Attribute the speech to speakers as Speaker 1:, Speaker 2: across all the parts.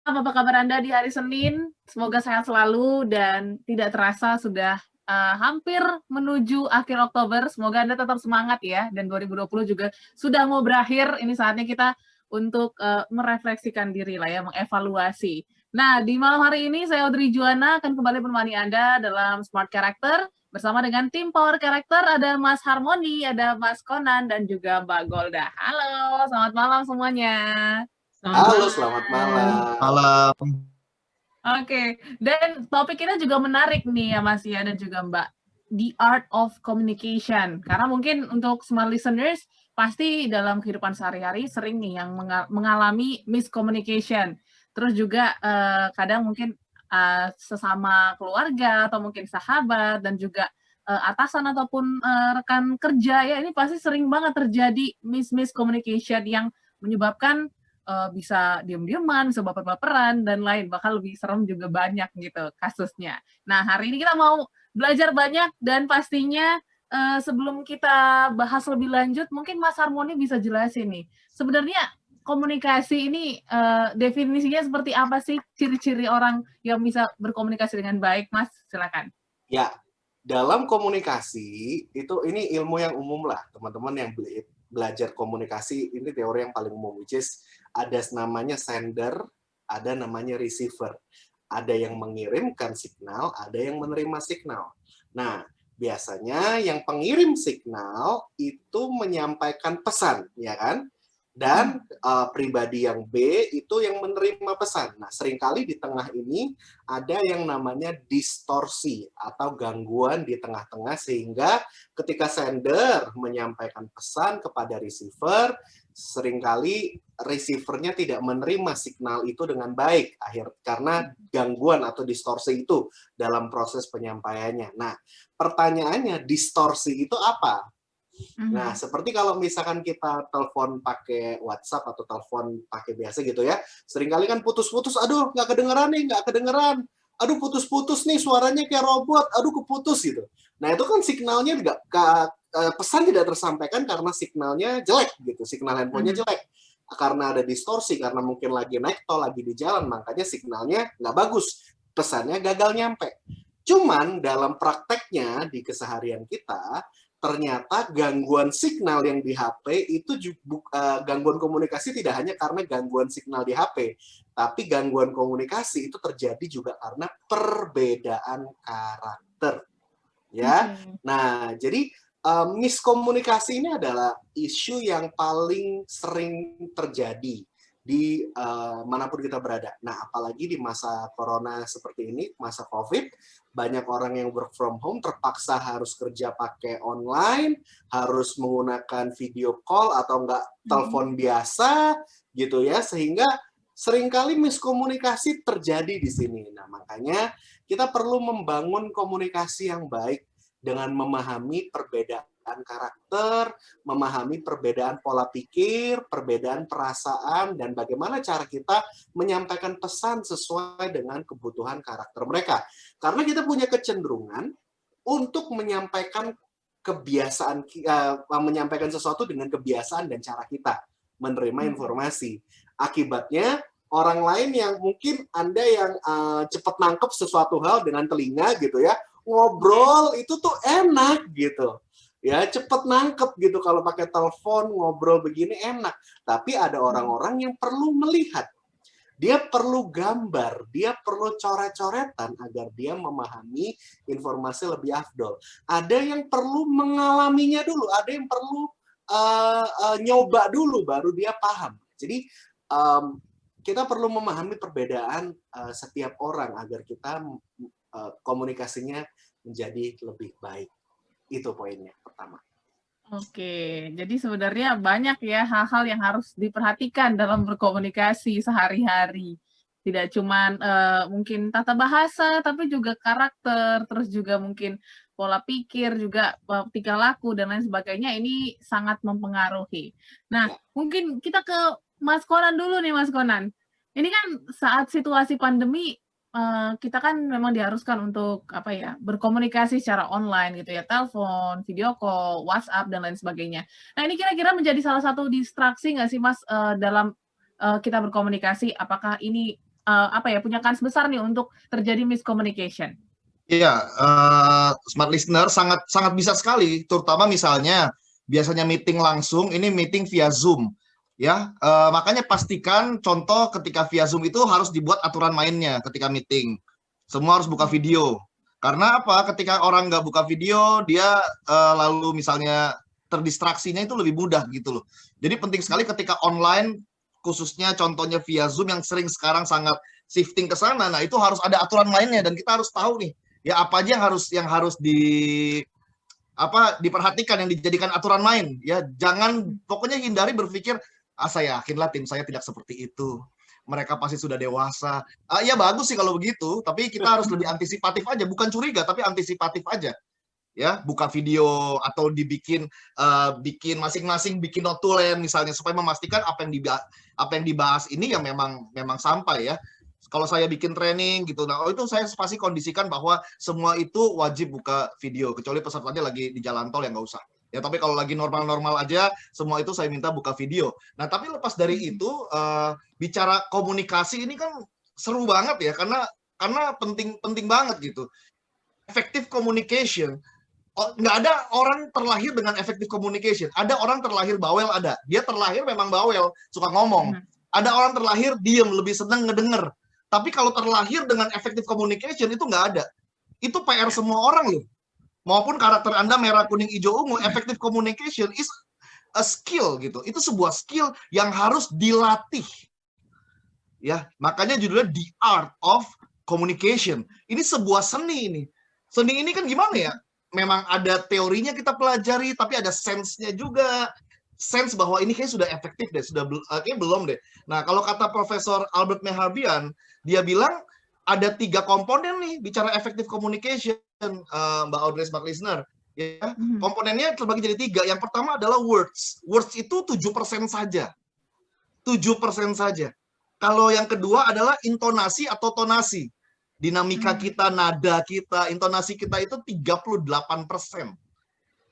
Speaker 1: Apa kabar Anda di hari Senin? Semoga sehat selalu dan tidak terasa sudah, hampir menuju akhir Oktober. Semoga Anda tetap semangat ya, dan 2020 juga sudah mau berakhir. Ini saatnya kita untuk, merefleksikan diri lah ya, mengevaluasi. Nah, di malam hari ini saya Audrey Juwana akan kembali menemani Anda dalam Smart Character bersama dengan tim Power Character, ada Mas Harmoni, ada Mas Konan, dan juga Mbak Golda. Halo, selamat malam semuanya.
Speaker 2: Selamat
Speaker 3: Halo, selamat
Speaker 2: malam.
Speaker 3: malam.
Speaker 4: Malam.
Speaker 1: Oke, dan topik kita juga menarik nih ya Mas ya dan juga Mbak, the art of communication. Karena mungkin untuk smart listeners pasti dalam kehidupan sehari-hari sering nih yang mengalami miscommunication. Terus juga kadang mungkin sesama keluarga atau mungkin sahabat dan juga atasan ataupun rekan kerja ya ini pasti sering banget terjadi miscommunication yang menyebabkan bisa diem-dieman, bisa baper-baperan, dan lain. Bahkan lebih serem juga banyak gitu kasusnya. Nah, hari ini kita mau belajar banyak dan pastinya sebelum kita bahas lebih lanjut, mungkin Mas Harmoni bisa jelasin nih. Sebenarnya komunikasi ini definisinya seperti apa sih ciri-ciri orang yang bisa berkomunikasi dengan baik, Mas? Silakan.
Speaker 3: Ya, dalam komunikasi ini ilmu yang umum lah, teman-teman yang belajar komunikasi ini teori yang paling umum, which is ada namanya sender, ada namanya receiver. Ada yang mengirimkan signal, ada yang menerima signal. Nah, biasanya yang pengirim signal itu menyampaikan pesan, ya kan? Dan pribadi yang B itu yang menerima pesan. Nah, seringkali di tengah ini ada yang namanya distorsi atau gangguan di tengah-tengah sehingga ketika sender menyampaikan pesan kepada receiver, seringkali receivernya tidak menerima signal itu dengan baik karena gangguan atau distorsi itu dalam proses penyampaiannya. Nah, pertanyaannya distorsi itu apa? Nah, seperti kalau misalkan kita telepon pakai WhatsApp atau telepon pakai biasa gitu ya, seringkali kan putus-putus, aduh nggak kedengeran nih, nggak kedengeran, aduh putus-putus nih, suaranya kayak robot, aduh keputus gitu. Nah, itu kan signalnya pesan tidak tersampaikan karena signalnya jelek gitu, signal handphonenya jelek. Karena ada distorsi, karena mungkin lagi naik tol, lagi di jalan, makanya signalnya nggak bagus, pesannya gagal nyampe. Cuman dalam prakteknya di keseharian kita, ternyata gangguan signal yang di HP itu gangguan komunikasi tidak hanya karena gangguan signal di HP, tapi gangguan komunikasi itu terjadi juga karena perbedaan karakter. Ya. Nah, jadi miskomunikasi ini adalah isu yang paling sering terjadi di manapun kita berada. Nah, apalagi di masa corona seperti ini, masa COVID, banyak orang yang work from home terpaksa harus kerja pakai online, harus menggunakan video call atau enggak telepon biasa gitu ya, sehingga seringkali miskomunikasi terjadi di sini. Nah, makanya kita perlu membangun komunikasi yang baik dengan memahami perbedaan karakter, memahami perbedaan pola pikir, perbedaan perasaan, dan bagaimana cara kita menyampaikan pesan sesuai dengan kebutuhan karakter mereka. Karena kita punya kecenderungan untuk menyampaikan menyampaikan sesuatu dengan kebiasaan dan cara kita menerima informasi. Akibatnya, orang lain yang mungkin Anda yang cepat nangkep sesuatu hal dengan telinga gitu ya, ngobrol itu tuh enak gitu. Ya, cepet nangkep gitu kalau pakai telepon ngobrol begini enak. Tapi ada orang-orang yang perlu melihat. Dia perlu gambar, dia perlu coret-coretan agar dia memahami informasi lebih afdol. Ada yang perlu mengalaminya dulu, ada yang perlu nyoba dulu baru dia paham. Jadi kita perlu memahami perbedaan setiap orang agar kita komunikasinya menjadi lebih baik. Itu poinnya pertama.
Speaker 1: Oke, jadi sebenarnya banyak ya hal-hal yang harus diperhatikan dalam berkomunikasi sehari-hari. Tidak cuma mungkin tata bahasa, tapi juga karakter, terus juga mungkin pola pikir, juga tingkah laku, dan lain sebagainya. Ini sangat mempengaruhi. Nah, mungkin kita ke Mas Konan dulu nih, Mas Konan. Ini kan saat situasi pandemi, kita kan memang diharuskan untuk berkomunikasi secara online gitu ya, telepon, video call, WhatsApp dan lain sebagainya. Nah, ini kira-kira menjadi salah satu distraksi nggak sih Mas dalam kita berkomunikasi? Apakah ini punya kans besar nih untuk terjadi miscommunication?
Speaker 2: Iya, smart listener sangat sangat bisa sekali, terutama misalnya biasanya meeting langsung, ini meeting via Zoom, ya. Makanya pastikan contoh ketika via Zoom itu harus dibuat aturan mainnya ketika meeting. Semua harus buka video. Karena apa? Ketika orang nggak buka video, dia lalu misalnya terdistraksinya itu lebih mudah gitu loh. Jadi penting sekali ketika online, khususnya contohnya via Zoom yang sering sekarang sangat shifting ke sana. Nah, itu harus ada aturan mainnya dan kita harus tahu nih ya apa aja yang harus diperhatikan, yang dijadikan aturan main ya. Jangan, pokoknya hindari berpikir saya yakinlah tim saya tidak seperti itu, mereka pasti sudah dewasa. Ya bagus sih kalau begitu, tapi kita harus lebih antisipatif aja, bukan curiga tapi antisipatif aja ya. Buka video atau bikin masing-masing bikin notulen misalnya, supaya memastikan apa yang dibahas ini yang memang sampai ya. Kalau saya bikin training gitu, nah itu saya pasti kondisikan bahwa semua itu wajib buka video, kecuali pesertanya lagi di jalan tol yang nggak usah. Ya, tapi kalau lagi normal-normal aja, semua itu saya minta buka video. Nah, tapi lepas dari itu, bicara komunikasi ini kan seru banget ya, karena penting banget gitu. Effective communication. Nggak ada orang terlahir dengan effective communication. Ada orang terlahir bawel, ada. Dia terlahir memang bawel, suka ngomong. Ada orang terlahir diem, lebih seneng ngedenger. Tapi kalau terlahir dengan effective communication itu nggak ada. Itu PR semua orang loh. Maupun karakter Anda merah, kuning, hijau, ungu, effective communication is a skill gitu. Itu sebuah skill yang harus dilatih. Ya, makanya judulnya The Art of Communication. Ini sebuah seni ini. Seni ini kan gimana ya? Memang ada teorinya kita pelajari, tapi ada sense-nya juga. Sense bahwa ini kayak sudah efektif deh, kayak belum deh. Nah, kalau kata Profesor Albert Mehrabian, dia bilang ada 3 komponen nih bicara effective communication, Mbak Audrey Smart Listener. Ya, komponennya terbagi jadi 3. Yang pertama adalah words. Words itu 7% saja. 7% saja. Kalau yang kedua adalah intonasi atau tonasi. Dinamika kita, nada kita, intonasi kita itu 38%.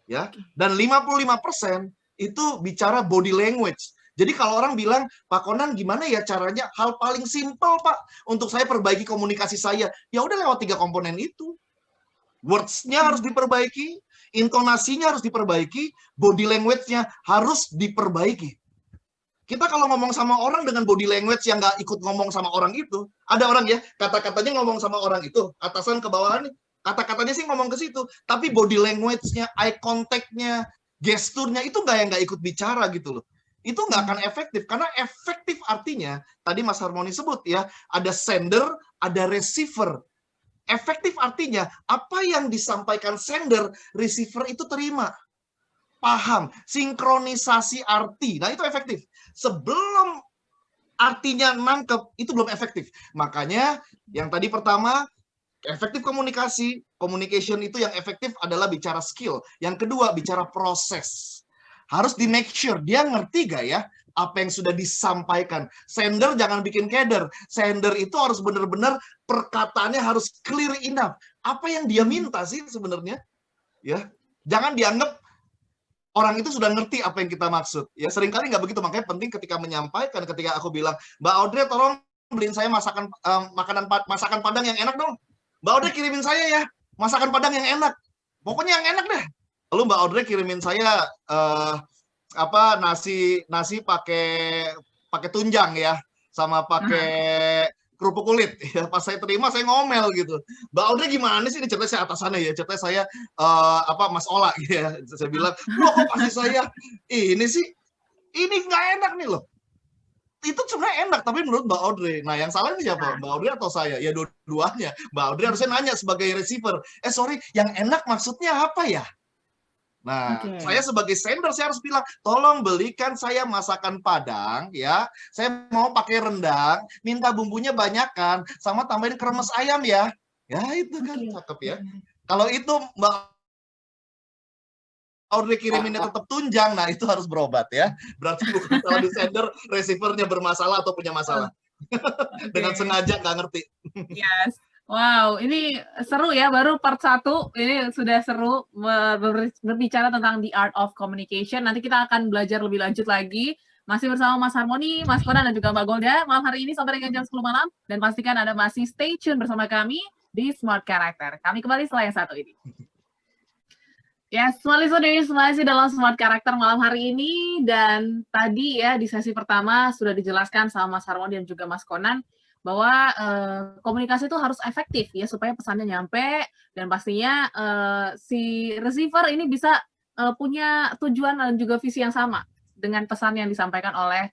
Speaker 2: Ya, dan 55% itu bicara body language. Jadi kalau orang bilang, Pak Konan gimana ya caranya? Hal paling simpel Pak, untuk saya perbaiki komunikasi saya. Ya udah lewat 3 komponen itu. Words-nya harus diperbaiki, intonasinya harus diperbaiki, body language-nya harus diperbaiki. Kita kalau ngomong sama orang dengan body language yang nggak ikut ngomong sama orang itu, ada orang ya, kata-katanya ngomong sama orang itu, atasan ke bawahan nih, kata-katanya sih ngomong ke situ, tapi body language-nya, eye contact-nya, gesturnya itu nggak ikut bicara gitu loh. Itu nggak akan efektif, karena efektif artinya, tadi Mas Harmoni sebut ya, ada sender, ada receiver. Efektif artinya, apa yang disampaikan sender, receiver itu terima. Paham, sinkronisasi arti. Nah itu efektif. Sebelum artinya nangkep, itu belum efektif. Makanya yang tadi pertama, efektif komunikasi, communication itu yang efektif adalah bicara skill. Yang kedua, bicara proses. Harus di make sure, dia ngerti gak ya apa yang sudah disampaikan. Sender jangan bikin keder. Sender itu harus benar-benar perkataannya harus clear enough. Apa yang dia minta sih sebenarnya? Ya, jangan dianggap orang itu sudah ngerti apa yang kita maksud. Ya, seringkali nggak begitu. Makanya penting ketika menyampaikan, ketika aku bilang, Mbak Audrey tolong beliin saya masakan Padang yang enak dong. Mbak Audrey kirimin saya ya masakan Padang yang enak. Pokoknya yang enak deh. Lalu Mbak Audrey kirimin saya nasi pakai tunjang ya, sama pakai kerupuk kulit. Ya, pas saya terima saya ngomel gitu. Mbak Audrey gimana sih, ini ceritanya saya atasannya ya, ceritanya saya Mas Ola ya. Saya bilang, "Loh kok pasti saya ini sih? Ini nggak enak nih loh." Itu sebenarnya enak, tapi menurut Mbak Audrey. Nah, yang salah ini siapa? Mbak Audrey atau saya? Ya dua-duanya. Mbak Audrey harusnya nanya sebagai receiver. Sorry, yang enak maksudnya apa ya? Nah, saya sebagai sender, saya harus bilang, tolong belikan saya masakan Padang, ya. Saya mau pakai rendang, minta bumbunya banyakkan, sama tambahin kremes ayam ya. Ya, itu kan cakep ya. Kalau itu Mbak Audrey kiriminnya tetap tunjang, nah itu harus berobat ya. Berarti bukan salah di sender, receivernya bermasalah atau punya masalah. Dengan sengaja nggak ngerti.
Speaker 1: Yes. Wow, ini seru ya, baru part 1, ini sudah seru berbicara tentang the art of communication. Nanti kita akan belajar lebih lanjut lagi Masih bersama Mas Harmoni, Mas Konan, dan juga Mbak Golda malam hari ini sampai dengan jam 10 malam. Dan pastikan Anda masih stay tune bersama kami di Smart Character. Kami kembali setelah yang satu ini. Ya, Smart Listeners, masih dalam Smart Character malam hari ini. Dan tadi ya di sesi pertama sudah dijelaskan sama Mas Harmoni dan juga Mas Konan bahwa komunikasi itu harus efektif ya supaya pesannya nyampe, dan pastinya si receiver ini bisa punya tujuan dan juga visi yang sama dengan pesan yang disampaikan oleh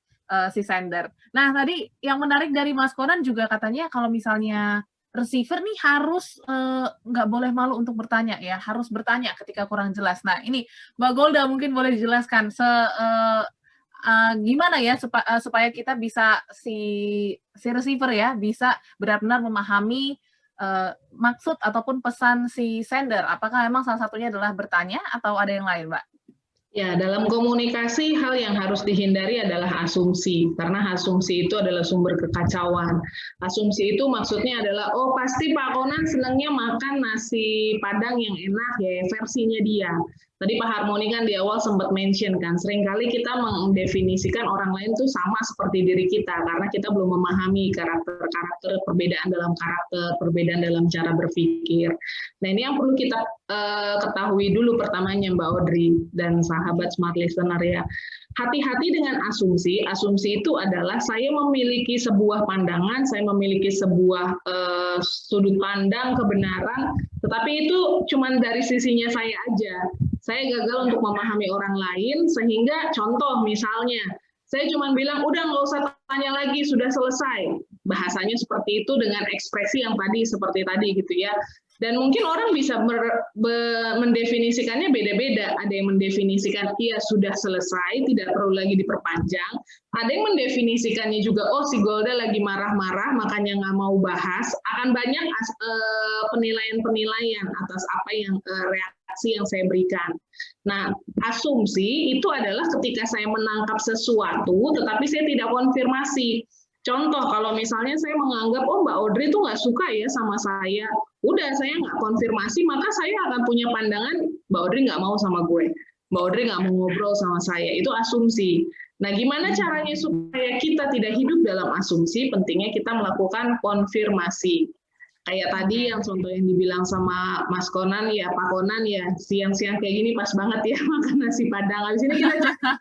Speaker 1: si sender. Nah, tadi yang menarik dari Mas Konan juga katanya kalau misalnya receiver nih harus nggak boleh malu untuk bertanya ya, harus bertanya ketika kurang jelas. Nah, ini Mbak Golda mungkin boleh dijelaskan gimana ya supaya kita bisa si receiver ya bisa benar-benar memahami maksud ataupun pesan si sender. Apakah emang salah satunya adalah bertanya atau ada yang lain, Mbak?
Speaker 4: Ya, dalam komunikasi hal yang harus dihindari adalah asumsi, karena asumsi itu adalah sumber kekacauan. Asumsi itu maksudnya adalah, oh pasti Pak Konan senangnya makan nasi Padang yang enak ya, versinya dia. Tadi Pak Harmoni kan di awal sempat mention kan, seringkali kita mendefinisikan orang lain tuh sama seperti diri kita, karena kita belum memahami karakter, perbedaan dalam karakter, perbedaan dalam cara berpikir. Nah, ini yang perlu kita ketahui dulu pertamanya Mbak Audrey dan sahabat Smart Listener ya. Hati-hati dengan asumsi. Asumsi itu adalah saya memiliki sebuah pandangan, saya memiliki sebuah sudut pandang kebenaran, tetapi itu cuma dari sisinya saya aja. Saya gagal untuk memahami orang lain, sehingga contoh misalnya, saya cuma bilang, udah nggak usah tanya lagi, sudah selesai. Bahasanya seperti itu dengan ekspresi yang tadi, seperti tadi gitu ya. Dan mungkin orang bisa mendefinisikannya beda-beda. Ada yang mendefinisikan, iya sudah selesai, tidak perlu lagi diperpanjang. Ada yang mendefinisikannya juga, oh si Golda lagi marah-marah, makanya nggak mau bahas. Akan banyak penilaian-penilaian atas apa yang reaksi yang saya berikan. Nah, asumsi itu adalah ketika saya menangkap sesuatu, tetapi saya tidak konfirmasi. Contoh, kalau misalnya saya menganggap, oh Mbak Audrey itu nggak suka ya sama saya, udah saya nggak konfirmasi, maka saya akan punya pandangan, Mbak Audrey nggak mau sama gue, Mbak Audrey nggak mau ngobrol sama saya, itu asumsi. Nah, gimana caranya supaya kita tidak hidup dalam asumsi? Pentingnya kita melakukan konfirmasi. Kayak tadi yang contoh yang dibilang sama Mas Konan, ya Pak Konan ya, siang-siang kayak gini pas banget ya makan nasi Padang. Habis ini kita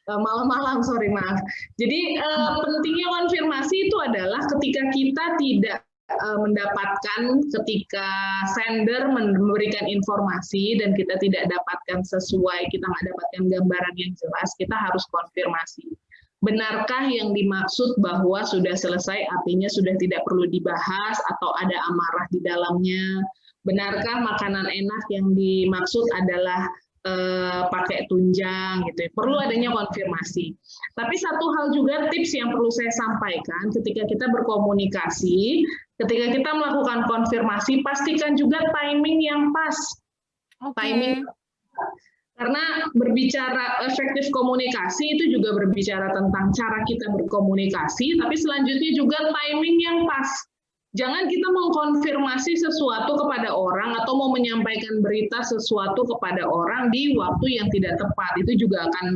Speaker 4: malam-malam, sorry maaf. Jadi pentingnya konfirmasi itu adalah ketika kita tidak mendapatkan, ketika sender memberikan informasi dan kita tidak dapatkan sesuai, kita nggak dapatkan gambaran yang jelas, kita harus konfirmasi. Benarkah yang dimaksud bahwa sudah selesai artinya sudah tidak perlu dibahas atau ada amarah di dalamnya? Benarkah makanan enak yang dimaksud adalah pakai tunjang gitu ya. Perlu adanya konfirmasi. Tapi satu hal juga tips yang perlu saya sampaikan ketika kita berkomunikasi, ketika kita melakukan konfirmasi, pastikan juga timing yang pas. Timing. Karena berbicara efektif komunikasi itu juga berbicara tentang cara kita berkomunikasi, tapi selanjutnya juga timing yang pas. Jangan kita mengkonfirmasi sesuatu kepada orang atau mau menyampaikan berita sesuatu kepada orang di waktu yang tidak tepat. Itu juga akan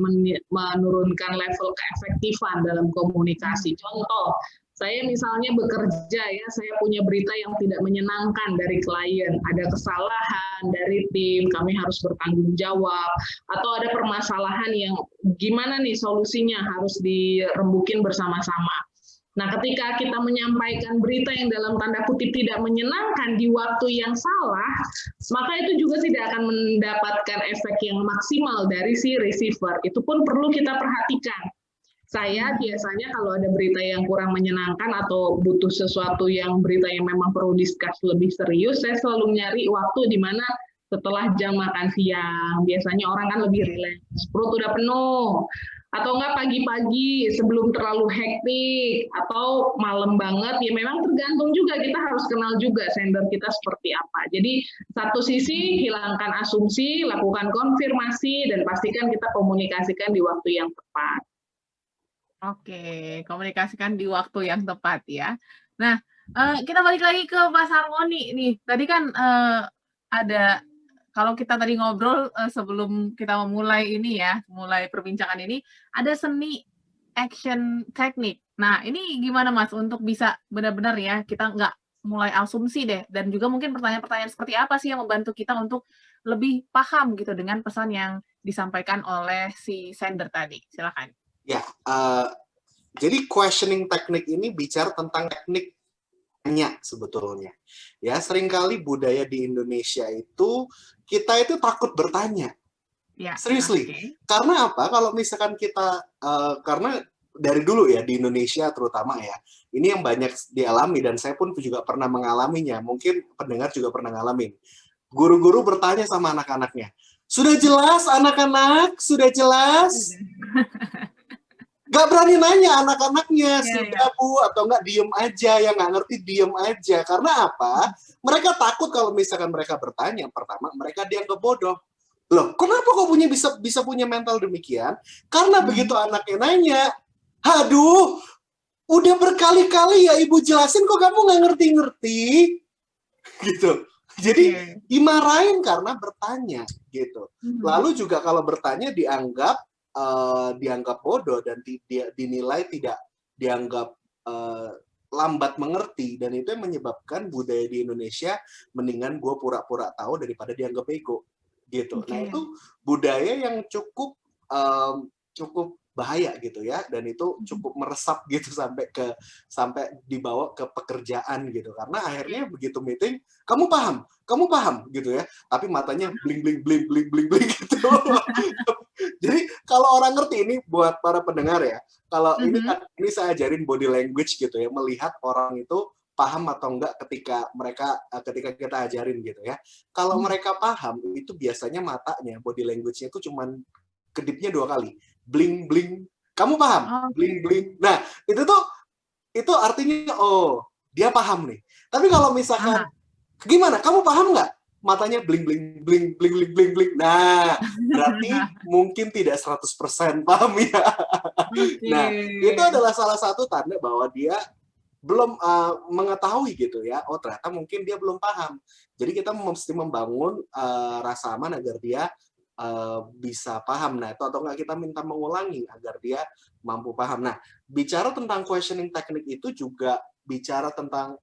Speaker 4: menurunkan level keefektifan dalam komunikasi. Contoh, saya misalnya bekerja ya, saya punya berita yang tidak menyenangkan dari klien, ada kesalahan dari tim, kami harus bertanggung jawab, atau ada permasalahan yang gimana nih solusinya harus dirembukin bersama-sama. Nah, ketika kita menyampaikan berita yang dalam tanda kutip tidak menyenangkan di waktu yang salah, maka itu juga tidak akan mendapatkan efek yang maksimal dari si receiver. Itu pun perlu kita perhatikan. Saya biasanya kalau ada berita yang kurang menyenangkan atau butuh sesuatu yang berita yang memang perlu discuss lebih serius, saya selalu nyari waktu di mana setelah jam makan siang. Biasanya orang kan lebih rileks, perut udah penuh. Atau enggak pagi-pagi sebelum terlalu hektik, atau malam banget, ya memang tergantung juga, kita harus kenal juga sender kita seperti apa. Jadi satu sisi hilangkan asumsi, lakukan konfirmasi, dan pastikan kita komunikasikan di waktu yang tepat.
Speaker 1: Oke, komunikasikan di waktu yang tepat ya. Nah, kita balik lagi ke Mas Harmoni nih. Tadi kan ada kalau kita tadi ngobrol sebelum kita memulai ini ya, mulai perbincangan ini, ada seni action teknik. Nah, ini gimana Mas untuk bisa benar-benar ya kita nggak mulai asumsi deh, dan juga mungkin pertanyaan-pertanyaan seperti apa sih yang membantu kita untuk lebih paham gitu dengan pesan yang disampaikan oleh si sender tadi. Silakan.
Speaker 3: Ya, jadi questioning teknik ini bicara tentang teknik tanya sebetulnya. Ya, seringkali budaya di Indonesia itu kita itu takut bertanya.
Speaker 1: Ya,
Speaker 3: Seriously.
Speaker 1: oke.
Speaker 3: Karena apa? Kalau misalkan kita karena dari dulu ya di Indonesia terutama ya, ini yang banyak dialami dan saya pun juga pernah mengalaminya. Mungkin pendengar juga pernah ngalamin. Guru-guru bertanya sama anak-anaknya, "Sudah jelas anak-anak? Sudah jelas?" Gak berani nanya anak-anaknya, sudah Bu, atau enggak diem aja, yang nggak ngerti diem aja. Karena apa? Mereka takut kalau misalkan mereka bertanya, pertama mereka dianggap bodoh. Loh, kenapa kok bisa punya mental demikian? Karena begitu anaknya nanya, aduh, udah berkali-kali ya Ibu jelasin kok kamu nggak ngerti-ngerti, gitu. Jadi dimarahin karena bertanya, gitu. Lalu juga kalau bertanya dianggap bodoh dan dinilai tidak dianggap lambat mengerti, dan itu yang menyebabkan budaya di Indonesia mendingan gue pura-pura tahu daripada dianggap bego gitu. Nah itu budaya yang cukup bahaya gitu ya, dan itu cukup meresap gitu sampai dibawa ke pekerjaan gitu, karena akhirnya begitu meeting kamu paham gitu ya, tapi matanya bling bling bling bling bling bling gitu. Jadi kalau orang ngerti, ini buat para pendengar ya, kalau ini saya ajarin body language gitu ya, melihat orang itu paham atau enggak ketika kita ajarin gitu ya. Kalau mereka paham, itu biasanya matanya, body language-nya itu cuman kedipnya 2 kali. Bling bling. Kamu paham? Bling bling. Nah, itu artinya oh, dia paham nih. Tapi kalau misalkan gimana? Kamu paham nggak? Matanya bling bling bling bling bling bling bling. Nah, berarti mungkin tidak 100% paham ya. Nah, itu adalah salah satu tanda bahwa dia belum mengetahui gitu ya. Oh, ternyata mungkin dia belum paham. Jadi kita mesti membangun rasa aman agar dia bisa paham. Nah, itu atau enggak kita minta mengulangi agar dia mampu paham. Nah, bicara tentang questioning teknik itu juga bicara tentang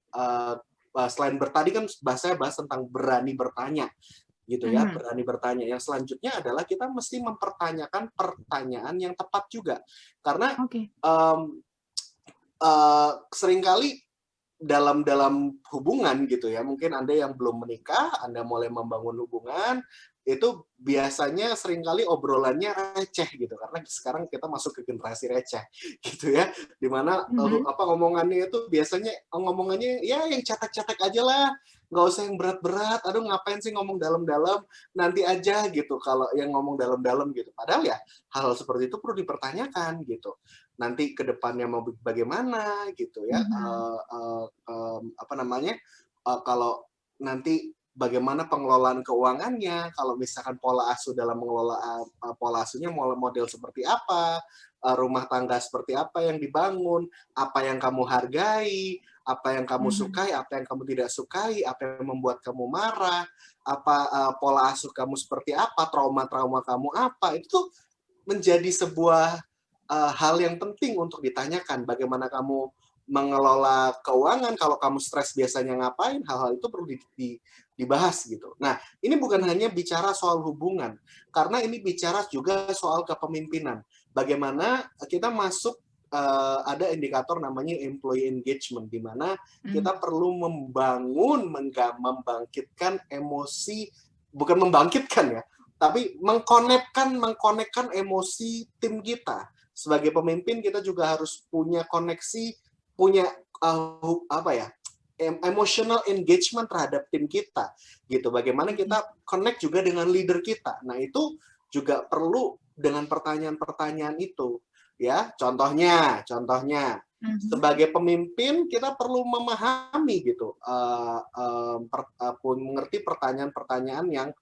Speaker 3: selain tadi kan saya bahas tentang berani bertanya gitu ya, berani bertanya. Yang selanjutnya adalah kita mesti mempertanyakan pertanyaan yang tepat juga. Karena seringkali dalam hubungan gitu ya, mungkin Anda yang belum menikah, Anda mulai membangun hubungan, itu biasanya seringkali obrolannya receh gitu, karena sekarang kita masuk ke generasi receh gitu ya, dimana ngomongannya itu biasanya ngomongannya ya yang cetek-cetek aja lah, nggak usah yang berat-berat, aduh ngapain sih ngomong dalam-dalam, nanti aja gitu kalau yang ngomong dalam-dalam gitu. Padahal ya hal seperti itu perlu dipertanyakan gitu, nanti ke depannya mau bagaimana gitu ya, kalau nanti bagaimana pengelolaan keuangannya, kalau misalkan pola asuh dalam mengelola pola asuhnya model seperti apa, rumah tangga seperti apa yang dibangun, apa yang kamu hargai, apa yang kamu sukai, apa yang kamu tidak sukai, apa yang membuat kamu marah, apa pola asuh kamu seperti apa, trauma-trauma kamu apa, itu tuh menjadi sebuah hal yang penting untuk ditanyakan. Bagaimana kamu mengelola keuangan, kalau kamu stres biasanya ngapain, hal-hal itu perlu dibahas gitu. Nah, ini bukan hanya bicara soal hubungan, karena ini bicara juga soal kepemimpinan. Bagaimana kita masuk, ada indikator namanya employee engagement, di mana kita perlu membangkitkan emosi, bukan membangkitkan ya, tapi mengkonekkan emosi tim kita. Sebagai pemimpin kita juga harus punya koneksi, punya emotional engagement terhadap tim kita gitu. Bagaimana kita connect juga dengan leader kita. Nah, itu juga perlu dengan pertanyaan-pertanyaan itu ya. Contohnya sebagai pemimpin kita perlu memahami gitu, mengerti pertanyaan-pertanyaan yang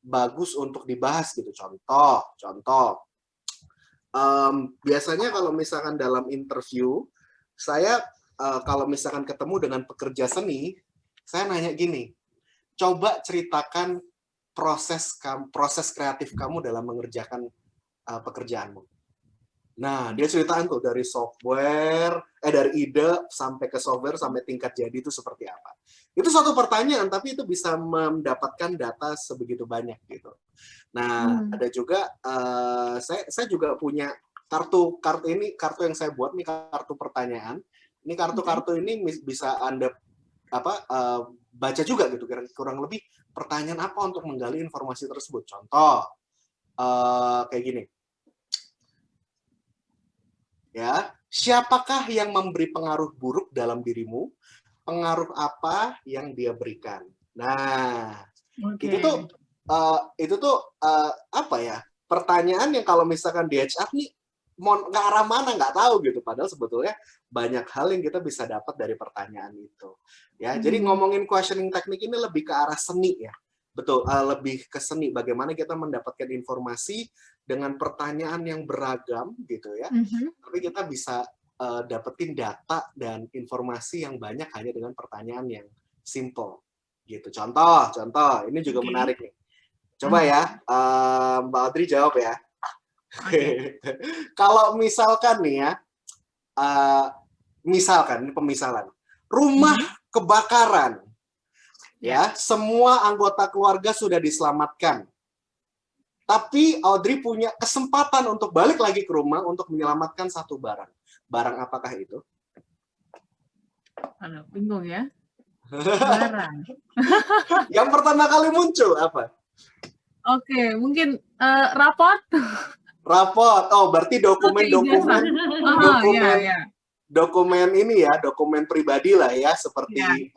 Speaker 3: bagus untuk dibahas gitu. Contoh biasanya kalau misalkan dalam interview, saya kalau misalkan ketemu dengan pekerja seni, saya nanya gini, coba ceritakan proses kreatif kamu dalam mengerjakan pekerjaanmu. Nah, dia ceritain tuh dari dari ide sampai ke software sampai tingkat jadi itu seperti apa. Itu satu pertanyaan, tapi itu bisa mendapatkan data sebegitu banyak gitu. Nah, ada juga saya juga punya kartu yang saya buat nih, kartu pertanyaan. Ini kartu-kartu ini bisa Anda baca juga gitu, kurang lebih pertanyaan apa untuk menggali informasi tersebut. Contoh kayak gini. Ya, siapakah yang memberi pengaruh buruk dalam dirimu? Pengaruh apa yang dia berikan? Nah, itu tuh apa ya? Pertanyaan yang kalau misalkan di HR nih mau ke arah mana nggak tahu gitu. Padahal sebetulnya banyak hal yang kita bisa dapat dari pertanyaan itu. Ya, jadi ngomongin questioning teknik ini lebih ke arah seni ya. Betul, lebih ke seni, bagaimana kita mendapatkan informasi dengan pertanyaan yang beragam gitu ya. Tapi kita bisa dapetin data dan informasi yang banyak hanya dengan pertanyaan yang simple gitu. Contoh, ini juga menarik nih. Coba ya, Mbak Audrey jawab ya. Kalau misalkan nih ya, misalkan ini pemisalan, rumah kebakaran. Ya, semua anggota keluarga sudah diselamatkan. Tapi Audrey punya kesempatan untuk balik lagi ke rumah untuk menyelamatkan satu barang. Barang apakah itu?
Speaker 1: Aduh, bingung ya. Barang.
Speaker 3: Yang pertama kali muncul apa?
Speaker 1: Oke, mungkin raport.
Speaker 3: Raport. Oh, berarti dokumen-dokumen. Dokumen ini ya, dokumen pribadi lah ya, seperti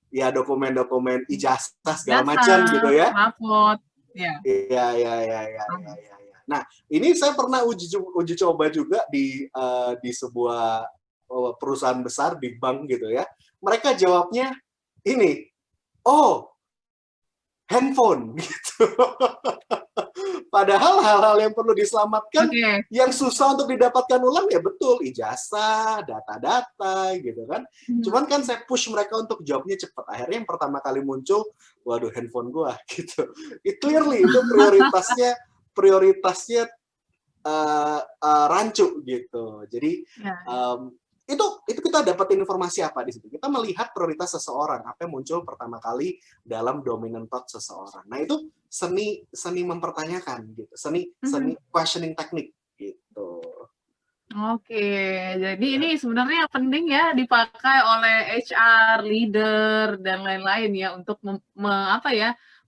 Speaker 3: ya dokumen-dokumen ijazah segala macam gitu ya.
Speaker 1: Raport. Ya.
Speaker 3: Ya. Nah, ini saya pernah uji coba juga di sebuah perusahaan besar di bank gitu ya. Mereka jawabnya ini, oh, handphone gitu. Padahal hal-hal yang perlu diselamatkan, yang susah untuk didapatkan ulang ya betul ijazah, data-data gitu kan. Cuman kan saya push mereka untuk jawabnya cepat. Akhirnya yang pertama kali muncul, waduh handphone gua gitu. Clearly itu prioritasnya rancu gitu. Jadi itu kita dapat informasi apa di situ? Kita melihat prioritas seseorang, apa yang muncul pertama kali dalam dominant thought seseorang. Nah, itu seni mempertanyakan gitu. Seni questioning teknik gitu.
Speaker 1: Oke, jadi ini sebenarnya penting ya dipakai oleh HR, leader dan lain-lain ya untuk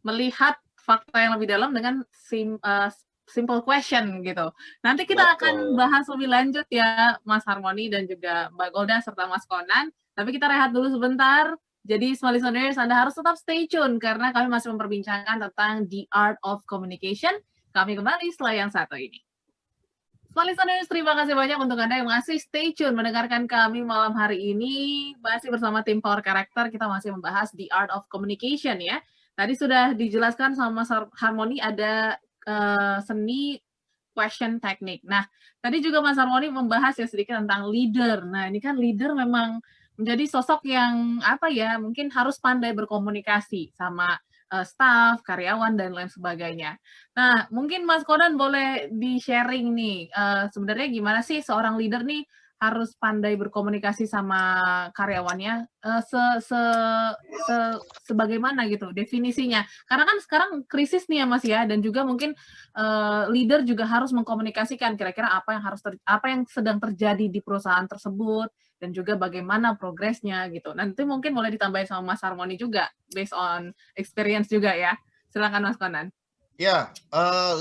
Speaker 1: melihat fakta yang lebih dalam dengan simple question gitu. Nanti kita akan bahas lebih lanjut ya, Mas Harmony dan juga Mbak Golda serta Mas Conan. Tapi kita rehat dulu sebentar. Jadi, small listeners, Anda harus tetap stay tune karena kami masih memperbincangkan tentang the art of communication. Kami kembali setelah yang satu ini. Small listeners, terima kasih banyak untuk Anda yang masih stay tune mendengarkan kami malam hari ini. Masih bersama tim Power Character, kita masih membahas the art of communication ya. Tadi sudah dijelaskan sama Mas Harmony ada seni question teknik. Nah, tadi juga Mas Harmony membahas ya sedikit tentang leader. Nah, ini kan leader memang menjadi sosok yang mungkin harus pandai berkomunikasi sama staff, karyawan dan lain sebagainya. Nah, mungkin Mas Conan boleh di-sharing nih, sebenarnya gimana sih seorang leader nih harus pandai berkomunikasi sama karyawannya, sebagaimana gitu definisinya. Karena kan sekarang krisis nih ya Mas ya, dan juga mungkin leader juga harus mengkomunikasikan kira-kira apa yang sedang terjadi di perusahaan tersebut dan juga bagaimana progresnya gitu. Nanti mungkin boleh ditambahin sama Mas Harmony juga based on experience juga ya. Silakan Mas Conan.
Speaker 2: Ya,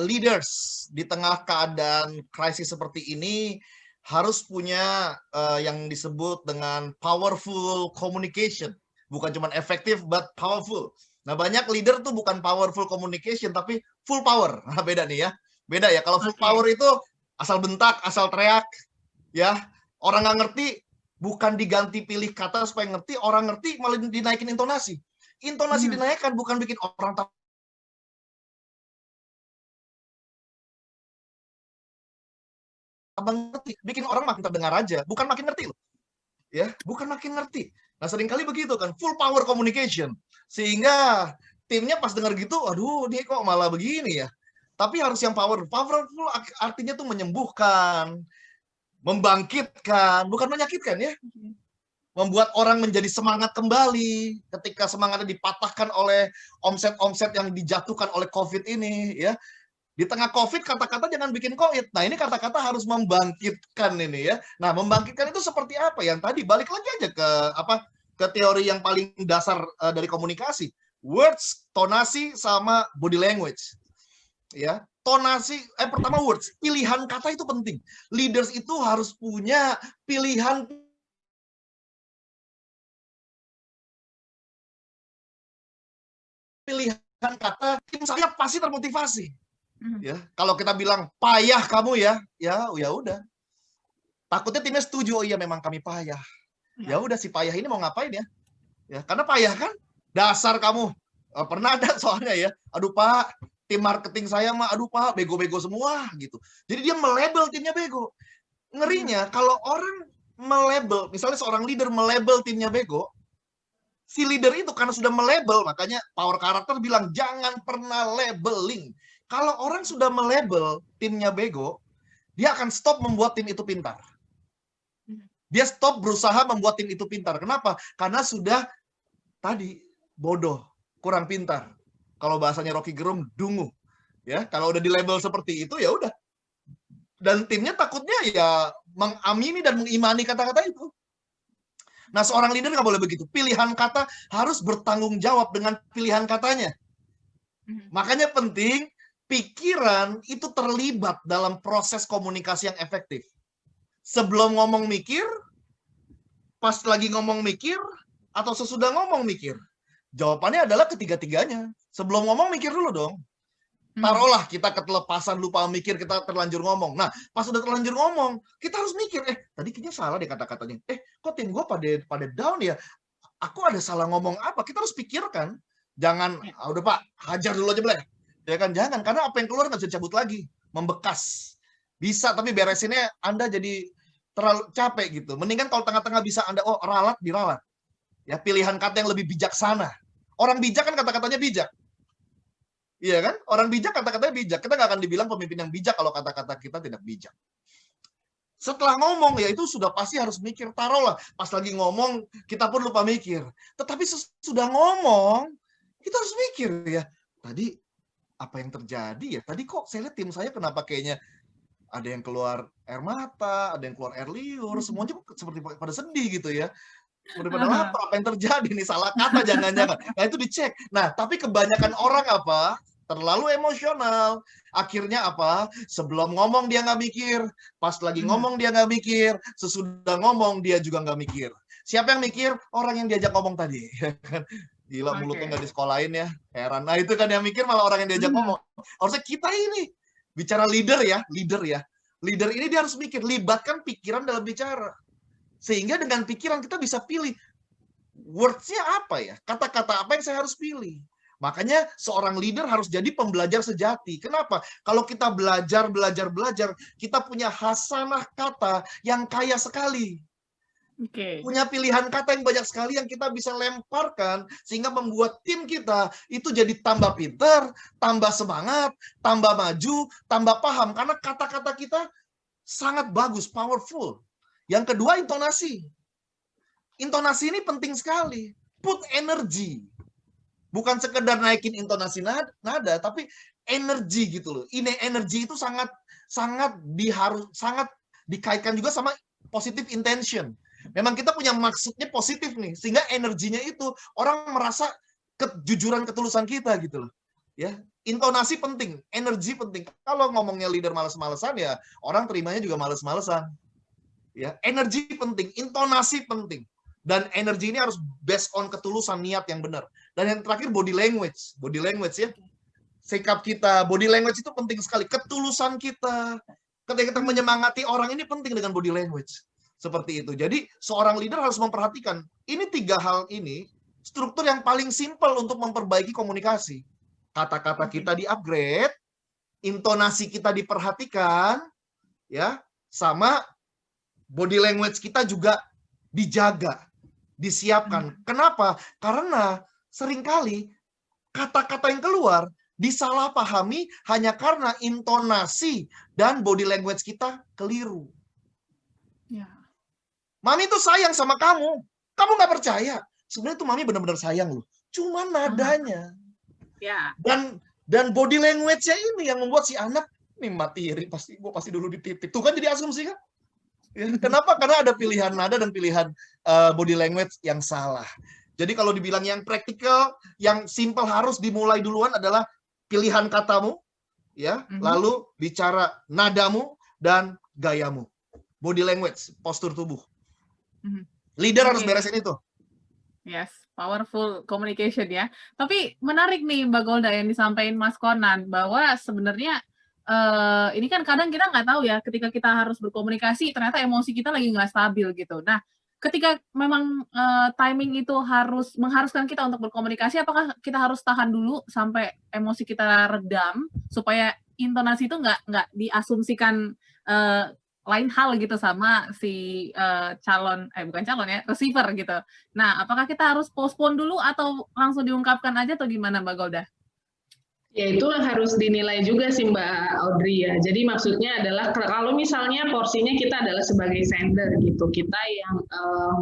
Speaker 2: leaders di tengah keadaan krisis seperti ini harus punya yang disebut dengan powerful communication. Bukan cuma efektif, but powerful. Nah, banyak leader tuh bukan powerful communication, tapi full power. Nah, beda nih ya. Beda ya, kalau full power itu asal bentak, asal teriak. Ya, orang nggak ngerti, bukan diganti pilih kata supaya ngerti, orang ngerti malah dinaikin intonasi. Intonasi dinaikkan, bukan bikin orang ngerti, bikin orang makin terdengar aja, bukan makin ngerti loh. Ya, bukan makin ngerti. Nah, seringkali begitu kan, full power communication. Sehingga timnya pas dengar gitu, aduh ini kok malah begini ya. Tapi harus yang powerful. Powerful artinya tuh menyembuhkan, membangkitkan, bukan menyakitkan ya. Membuat orang menjadi semangat kembali ketika semangatnya dipatahkan oleh omset-omset yang dijatuhkan oleh COVID ini ya. Di tengah COVID kata-kata jangan bikin koit. Nah, ini kata-kata harus membangkitkan ini ya. Nah, membangkitkan itu seperti apa? Yang tadi balik lagi aja ke ke teori yang paling dasar dari komunikasi. Words, tonasi sama body language. Ya, tonasi pertama words, pilihan kata itu penting. Leaders itu harus punya pilihan kata, tim saya pasti termotivasi. Ya, kalau kita bilang payah kamu ya udah. Takutnya timnya setuju, oh iya memang kami payah. Ya udah, si payah ini mau ngapain ya? Ya, karena payah kan dasar kamu. Pernah ada soalnya ya. Aduh Pak, tim marketing saya mah aduh Pak, bego-bego semua gitu. Jadi dia melabel timnya bego. Ngerinya kalau orang melabel, misalnya seorang leader melabel timnya bego, si leader itu karena sudah melabel, makanya power karakter bilang jangan pernah labeling. Kalau orang sudah melabel timnya bego, dia akan stop membuat tim itu pintar. Dia stop berusaha membuat tim itu pintar. Kenapa? Karena sudah tadi bodoh, kurang pintar. Kalau bahasanya Rocky Gerung, dungu. Ya, kalau udah di label seperti itu ya udah. Dan timnya takutnya ya mengamini dan mengimani kata-kata itu. Nah, seorang leader nggak boleh begitu. Pilihan kata harus bertanggung jawab dengan pilihan katanya. Makanya penting pikiran itu terlibat dalam proses komunikasi yang efektif. Sebelum ngomong mikir, pas lagi ngomong mikir, atau sesudah ngomong mikir. Jawabannya adalah ketiga-tiganya. Sebelum ngomong mikir dulu dong. Taruhlah kita ketelepasan, lupa mikir, kita terlanjur ngomong. Nah, pas udah terlanjur ngomong, kita harus mikir, tadi kayaknya salah deh kata-katanya. Kok tim gue pada down ya? Aku ada salah ngomong apa? Kita harus pikirkan. Jangan, udah Pak, hajar dulu aja boleh. Ya kan, jangan. Karena apa yang keluar nggak bisa cabut lagi. Membekas. Bisa, tapi beresinnya Anda jadi terlalu capek gitu. Mendingan kalau tengah-tengah bisa Anda, ralat, diralat. Ya, pilihan kata yang lebih bijaksana. Orang bijak kan kata-katanya bijak. Iya kan? Orang bijak kata-katanya bijak. Kita nggak akan dibilang pemimpin yang bijak kalau kata-kata kita tidak bijak. Setelah ngomong, ya itu sudah pasti harus mikir. Taruhlah, pas lagi ngomong, kita pun lupa mikir. Tetapi sudah ngomong, kita harus mikir ya. Tadi apa yang terjadi ya? Tadi kok saya lihat tim saya kenapa kayaknya ada yang keluar air mata, ada yang keluar air liur, semuanya seperti pada sedih gitu ya. Pada lapar, apa yang terjadi nih, salah kata jangan-jangan. Nah itu dicek. Nah tapi kebanyakan orang apa? Terlalu emosional. Akhirnya apa? Sebelum ngomong dia nggak mikir, pas lagi ngomong dia nggak mikir, sesudah ngomong dia juga nggak mikir. Siapa yang mikir? Orang yang diajak ngomong tadi. Gila, mulutnya nggak disekolahin ya, heran. Nah itu kan yang mikir malah orang yang diajak ngomong. Harusnya kita ini bicara leader ya. Leader ini dia harus mikir, libatkan pikiran dalam bicara. Sehingga dengan pikiran kita bisa pilih words-nya apa ya, kata-kata apa yang saya harus pilih. Makanya seorang leader harus jadi pembelajar sejati. Kenapa? Kalau kita belajar, kita punya hasanah kata yang kaya sekali. Punya pilihan kata yang banyak sekali yang kita bisa lemparkan sehingga membuat tim kita itu jadi tambah pintar, tambah semangat, tambah maju, tambah paham. Karena kata-kata kita sangat bagus, powerful. Yang kedua, intonasi. Intonasi ini penting sekali. Put energy. Bukan sekedar naikin intonasi nada, tapi energi gitu loh. Ini energi itu sangat dikaitkan juga sama positive intention. Memang kita punya maksudnya positif nih, sehingga energinya itu orang merasa kejujuran ketulusan kita gitu loh. Ya, intonasi penting, energi penting. Kalau ngomongnya leader males-malesan ya orang terimanya juga males-malesan. Ya, energi penting, intonasi penting. Dan energi ini harus based on ketulusan, niat yang benar. Dan yang terakhir body language. Body language ya. Sikap kita, body language itu penting sekali. Ketulusan kita. Ketika kita menyemangati orang ini penting dengan body language. Seperti itu. Jadi seorang leader harus memperhatikan. Ini 3 hal ini struktur yang paling simpel untuk memperbaiki komunikasi. Kata-kata kita di-upgrade, intonasi kita diperhatikan, ya, sama body language kita juga dijaga, disiapkan. Kenapa? Karena seringkali kata-kata yang keluar disalahpahami hanya karena intonasi dan body language kita keliru.
Speaker 1: Ya.
Speaker 2: Mami tuh sayang sama kamu. Kamu nggak percaya. Sebenarnya tuh mami benar-benar sayang loh. Cuma nadanya.
Speaker 1: Ya.
Speaker 2: Dan body language-nya ini yang membuat si anak nih matiri, gue pasti dulu dititip. Tuh kan jadi asumsi kan? Ya, kenapa? Karena ada pilihan nada dan pilihan body language yang salah. Jadi kalau dibilang yang praktikal, yang simple harus dimulai duluan adalah pilihan katamu, ya, lalu bicara nadamu dan gayamu. Body language, postur tubuh. Leader harus beresin itu.
Speaker 1: Yes, powerful communication ya. Tapi menarik nih Mbak Golda yang disampaikan Mas Konan, bahwa sebenarnya ini kan kadang kita nggak tahu ya, ketika kita harus berkomunikasi, ternyata emosi kita lagi nggak stabil gitu. Nah, ketika memang timing itu mengharuskan kita untuk berkomunikasi, apakah kita harus tahan dulu sampai emosi kita redam, supaya intonasi itu nggak diasumsikan lain hal gitu sama si bukan calon ya, receiver gitu. Nah, apakah kita harus postpone dulu atau langsung diungkapkan aja atau gimana Mbak Golda?
Speaker 4: Ya itu harus dinilai juga sih Mbak Audrey ya. Jadi maksudnya adalah kalau misalnya porsinya kita adalah sebagai sender gitu, kita yang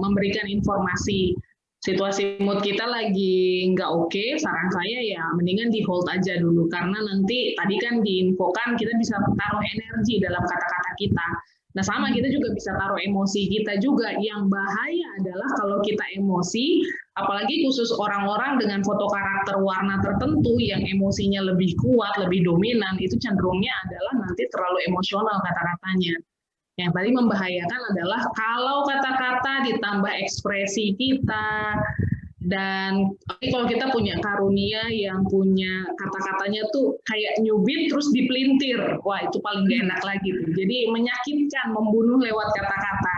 Speaker 4: memberikan informasi, situasi mood kita lagi nggak oke, saran saya ya mendingan di hold aja dulu, karena nanti tadi kan diinfokan kita bisa taruh energi dalam kata-kata kita. Nah sama, kita juga bisa taruh emosi kita juga. Yang bahaya adalah kalau kita emosi, apalagi khusus orang-orang dengan foto karakter warna tertentu yang emosinya lebih kuat, lebih dominan, itu cenderungnya adalah nanti terlalu emosional kata-katanya. Yang paling membahayakan adalah kalau kata-kata ditambah ekspresi kita, dan kalau kita punya karunia yang punya kata-katanya tuh kayak nyubit terus dipelintir, wah itu paling gak enak lagi tuh. Jadi menyakitkan, membunuh lewat kata-kata.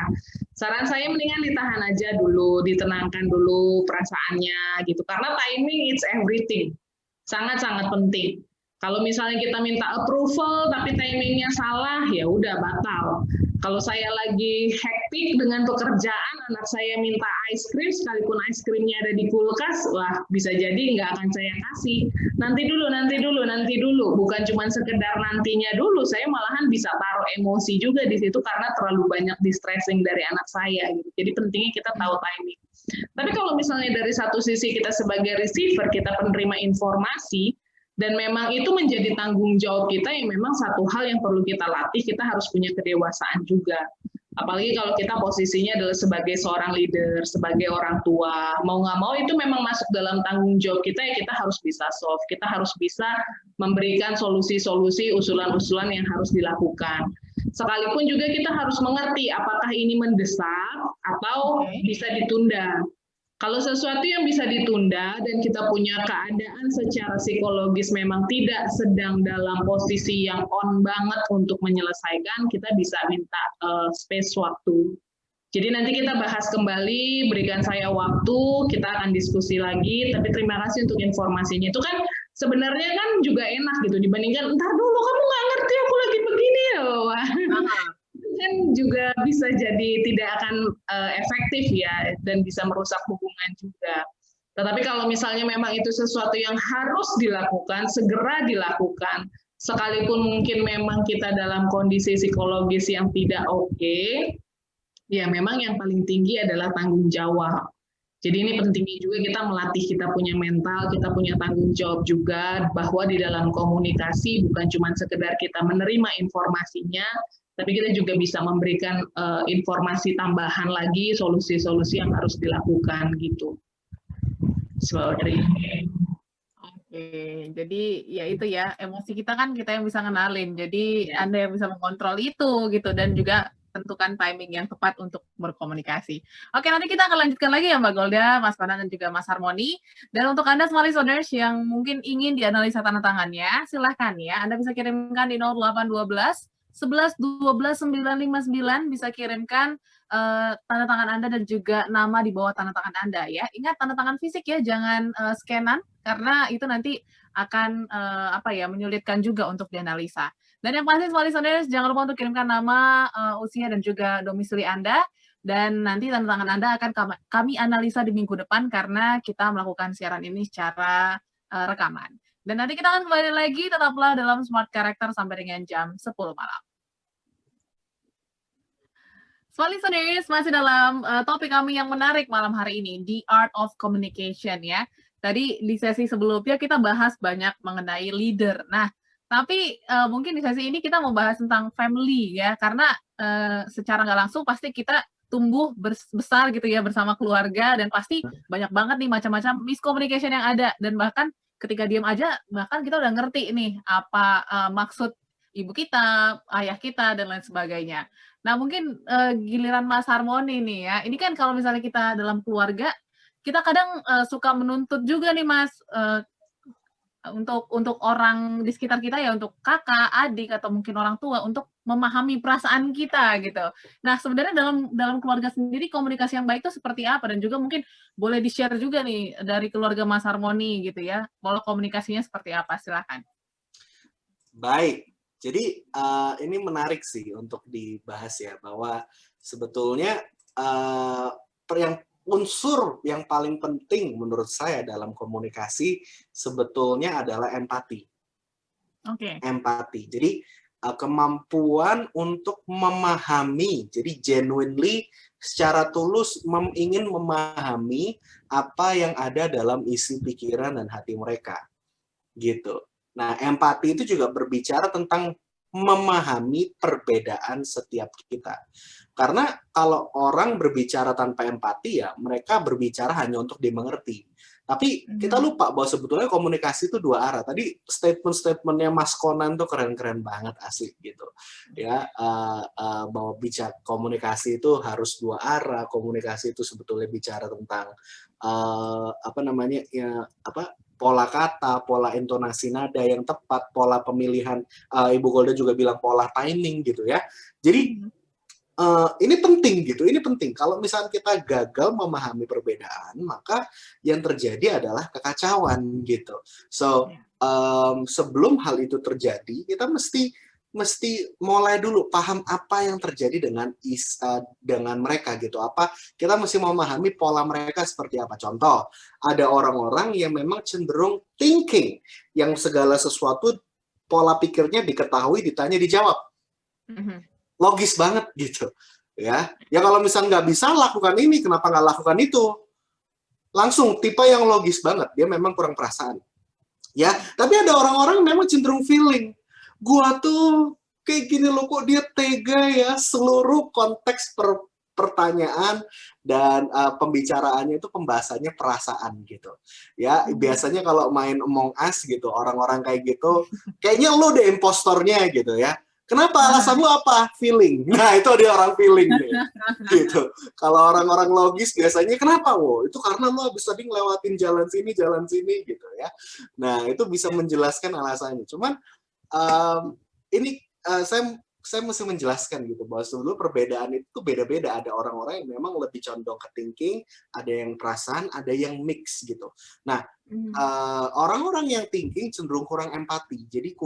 Speaker 4: Saran saya mendingan ditahan aja dulu, ditenangkan dulu perasaannya gitu, karena timing it's everything, sangat-sangat penting. Kalau misalnya kita minta approval tapi timingnya salah, ya udah batal. Kalau saya lagi hektik dengan pekerjaan, anak saya minta ice cream, sekalipun ice creamnya ada di kulkas, wah bisa jadi nggak akan saya kasih. Nanti dulu. Bukan cuma sekedar nantinya dulu, saya malahan bisa taruh emosi juga di situ karena terlalu banyak distressing dari anak saya. Gitu. Jadi pentingnya kita tahu timing. Tapi kalau misalnya dari satu sisi kita sebagai receiver, kita penerima informasi, dan memang itu menjadi tanggung jawab kita, yang memang satu hal yang perlu kita latih, kita harus punya kedewasaan juga. Apalagi kalau kita posisinya adalah sebagai seorang leader, sebagai orang tua, mau nggak mau itu memang masuk dalam tanggung jawab kita, ya kita harus bisa solve, kita harus bisa memberikan solusi-solusi, usulan-usulan yang harus dilakukan. Sekalipun juga kita harus mengerti apakah ini mendesak atau bisa ditunda. Kalau sesuatu yang bisa ditunda dan kita punya keadaan secara psikologis memang tidak sedang dalam posisi yang on banget untuk menyelesaikan, kita bisa minta space waktu. Jadi nanti kita bahas kembali, berikan saya waktu, kita akan diskusi lagi, tapi terima kasih untuk informasinya. Itu kan sebenarnya kan juga enak gitu, dibandingkan, ntar dulu kamu nggak ngerti aku lagi begini ya. Kan juga bisa jadi tidak akan efektif ya, dan bisa merusak hubungan juga. Tetapi kalau misalnya memang itu sesuatu yang harus dilakukan, segera dilakukan, sekalipun mungkin memang kita dalam kondisi psikologis yang tidak oke, ya memang yang paling tinggi adalah tanggung jawab. Jadi ini pentingnya juga kita melatih, kita punya mental, kita punya tanggung jawab juga, bahwa di dalam komunikasi bukan cuma sekedar kita menerima informasinya, tapi kita juga bisa memberikan informasi tambahan lagi, solusi-solusi yang harus dilakukan gitu. Oke,
Speaker 1: jadi ya itu ya, emosi kita kan kita yang bisa ngenalin, jadi Anda yang bisa mengontrol itu gitu, dan juga tentukan timing yang tepat untuk berkomunikasi. Oke, nanti kita akan lanjutkan lagi ya Mbak Golda, Mas Konan, dan juga Mas Harmoni. Dan untuk Anda semua listeners yang mungkin ingin dianalisa tanda tangannya, silahkan ya, Anda bisa kirimkan di 0812 11 12 959, bisa kirimkan tanda tangan Anda dan juga nama di bawah tanda tangan Anda ya. Ingat, tanda tangan fisik ya, jangan scanan, karena itu nanti akan menyulitkan juga untuk dianalisa. Dan yang pasti semua listeners, jangan lupa untuk kirimkan nama, usia, dan juga domisili Anda, dan nanti tanda tangan Anda akan kami analisa di minggu depan, karena kita melakukan siaran ini secara rekaman. Dan nanti kita akan kembali lagi, tetaplah dalam Smart Character sampai dengan jam 10 malam. Smart listeners, masih dalam topik kami yang menarik malam hari ini, The Art of Communication ya. Tadi di sesi sebelumnya kita bahas banyak mengenai leader. Nah, tapi mungkin di sesi ini kita mau bahas tentang family ya, karena secara nggak langsung pasti kita tumbuh besar gitu ya bersama keluarga, dan pasti banyak banget nih macam-macam miscommunication yang ada, dan bahkan ketika diam aja bahkan kita udah ngerti nih apa maksud ibu kita, ayah kita, dan lain sebagainya. Nah, mungkin giliran Mas Harmoni nih ya. Ini kan kalau misalnya kita dalam keluarga, kita kadang suka menuntut juga nih Mas, untuk orang di sekitar kita ya, untuk kakak, adik, atau mungkin orang tua untuk memahami perasaan kita gitu. Nah, sebenarnya dalam keluarga sendiri komunikasi yang baik itu seperti apa? Dan juga mungkin boleh di-share juga nih dari keluarga Mas Harmoni gitu ya. Pola komunikasinya seperti apa? Silakan.
Speaker 3: Baik. Jadi ini menarik sih untuk dibahas ya, bahwa sebetulnya yang unsur yang paling penting menurut saya dalam komunikasi sebetulnya adalah empati.
Speaker 1: Oke.
Speaker 3: Empati. Jadi kemampuan untuk memahami, jadi genuinely secara tulus ingin memahami apa yang ada dalam isi pikiran dan hati mereka. Gitu. Nah, empati itu juga berbicara tentang memahami perbedaan setiap kita. Karena kalau orang berbicara tanpa empati ya, mereka berbicara hanya untuk dimengerti. Tapi kita lupa bahwa sebetulnya komunikasi itu dua arah. Tadi statement-statementnya Mas Conan tuh keren-keren banget, asik gitu. Ya, bahwa bicara komunikasi itu harus dua arah. Komunikasi itu sebetulnya bicara tentang pola kata, pola intonasi nada yang tepat, pola pemilihan, Ibu Golda juga bilang pola timing gitu ya. Jadi ini penting gitu, ini penting. Kalau misalnya kita gagal memahami perbedaan, maka yang terjadi adalah kekacauan gitu. So, sebelum hal itu terjadi, kita mesti mulai dulu paham apa yang terjadi dengan mereka gitu. Kita mesti memahami pola mereka seperti apa. Contoh, ada orang-orang yang memang cenderung thinking, yang segala sesuatu pola pikirnya diketahui, ditanya, dijawab. Logis banget gitu. Ya kalau misalnya nggak bisa lakukan ini, kenapa nggak lakukan itu? Langsung tipe yang logis banget, dia memang kurang perasaan. Ya, tapi ada orang-orang memang cenderung feeling. Gua tuh kayak gini loh, kok dia tega ya, seluruh konteks pertanyaan dan pembicaraannya itu pembahasannya perasaan gitu. Ya, biasanya kalau main Among Us gitu, orang-orang kayak gitu, kayaknya lo deh impostornya gitu ya. Kenapa? Alasan lo apa? Feeling. Nah, itu dia orang feeling deh. Gitu. Kalau orang-orang logis biasanya kenapa? Itu karena lo habis tadi ngelewatin jalan sini gitu ya. Nah, itu bisa menjelaskan alasannya. Cuman saya mesti menjelaskan gitu bahwa sebelum perbedaan itu beda-beda. Ada orang-orang yang memang lebih condong ke thinking, ada yang perasaan, ada yang mix gitu. Nah, orang-orang yang thinking cenderung kurang empati, jadi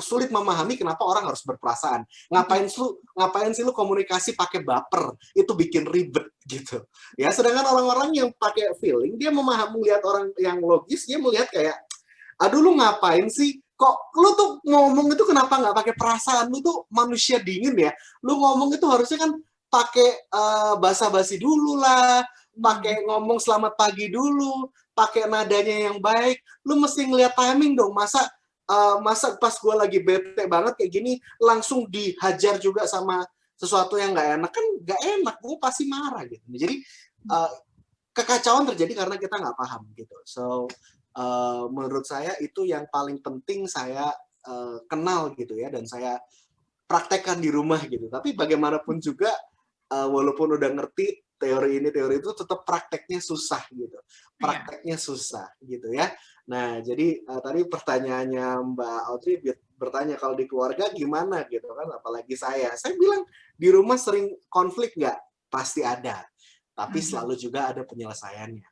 Speaker 3: sulit memahami kenapa orang harus berperasaan. Ngapain sih lu komunikasi pakai baper? Itu bikin ribet gitu. Ya, sedangkan orang-orang yang pakai feeling, dia memahami, melihat orang yang logis, dia melihat kayak, aduh lu ngapain sih? Kok lu tuh ngomong itu kenapa nggak pakai perasaan? Lu tuh manusia dingin ya. Lu ngomong itu harusnya kan pakai basa-basi dulu lah, pakai ngomong selamat pagi dulu, pakai nadanya yang baik. Lu mesti ngeliat timing dong. Masa pas gue lagi bete banget kayak gini, langsung dihajar juga sama sesuatu yang nggak enak, kan nggak enak. Gue pasti marah gitu. Jadi kekacauan terjadi karena kita nggak paham gitu. So menurut saya itu yang paling penting saya kenal gitu ya, dan saya praktekkan di rumah gitu. Tapi bagaimanapun juga walaupun udah ngerti teori ini teori itu, tetap prakteknya susah gitu. Prakteknya susah gitu ya. Nah, jadi tadi pertanyaannya Mbak Audrey bertanya kalau di keluarga gimana gitu kan, apalagi saya bilang di rumah sering konflik nggak? Pasti ada. Tapi selalu juga ada penyelesaiannya.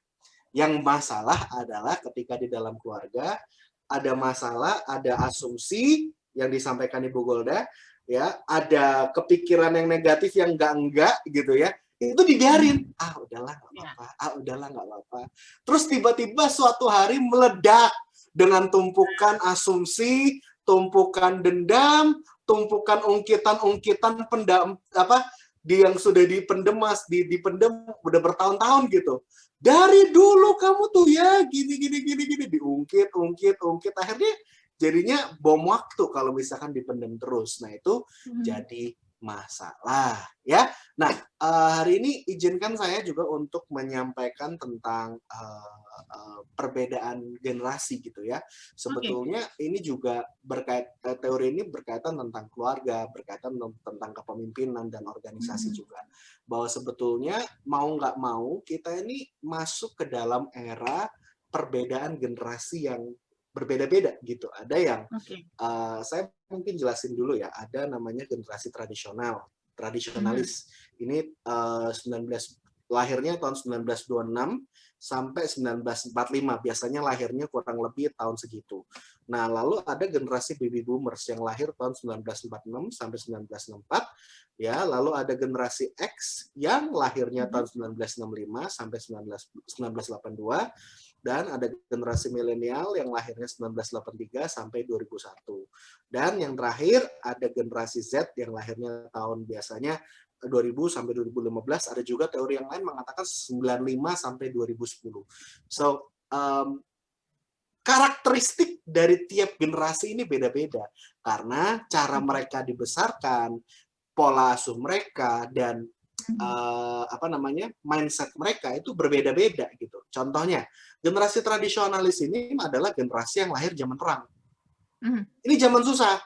Speaker 3: Yang masalah adalah ketika di dalam keluarga ada masalah, ada asumsi yang disampaikan Ibu Golda, ya, ada kepikiran yang negatif yang enggak gitu ya. itu dibiarin. Udahlah nggak
Speaker 1: Ya.
Speaker 3: apa-apa. Udahlah nggak apa-apa. Terus tiba-tiba suatu hari meledak dengan tumpukan asumsi, tumpukan dendam, tumpukan ungkitan-ungkitan yang sudah dipendem udah bertahun-tahun gitu. Dari dulu kamu tuh ya gini diungkit, akhirnya jadinya bom waktu kalau misalkan dipendem terus. Nah, itu jadi masalah ya. Nah, hari ini izinkan saya juga untuk menyampaikan tentang perbedaan generasi gitu ya. Sebetulnya ini juga teori ini berkaitan tentang keluarga, berkaitan tentang kepemimpinan dan organisasi juga. Bahwa sebetulnya mau nggak mau kita ini masuk ke dalam era perbedaan generasi yang berbeda-beda gitu. Ada yang saya mungkin jelasin dulu ya. Ada namanya generasi tradisionalis. Ini lahirnya tahun 1926 sampai 1945. Biasanya lahirnya kurang lebih tahun segitu. Nah, lalu ada generasi baby boomers yang lahir tahun 1946 sampai 1964. Ya, lalu ada generasi X yang lahirnya tahun 1965 sampai 1982. Dan ada generasi milenial yang lahirnya 1983 sampai 2001. Dan yang terakhir ada generasi Z yang lahirnya tahun biasanya 2000 sampai 2015. Ada juga teori yang lain mengatakan 95 sampai 2010. So, karakteristik dari tiap generasi ini beda-beda. Karena cara mereka dibesarkan, pola asuh mereka, dan mindset mereka itu berbeda-beda gitu. Contohnya, generasi tradisionalis ini adalah generasi yang lahir zaman perang. Ini zaman susah,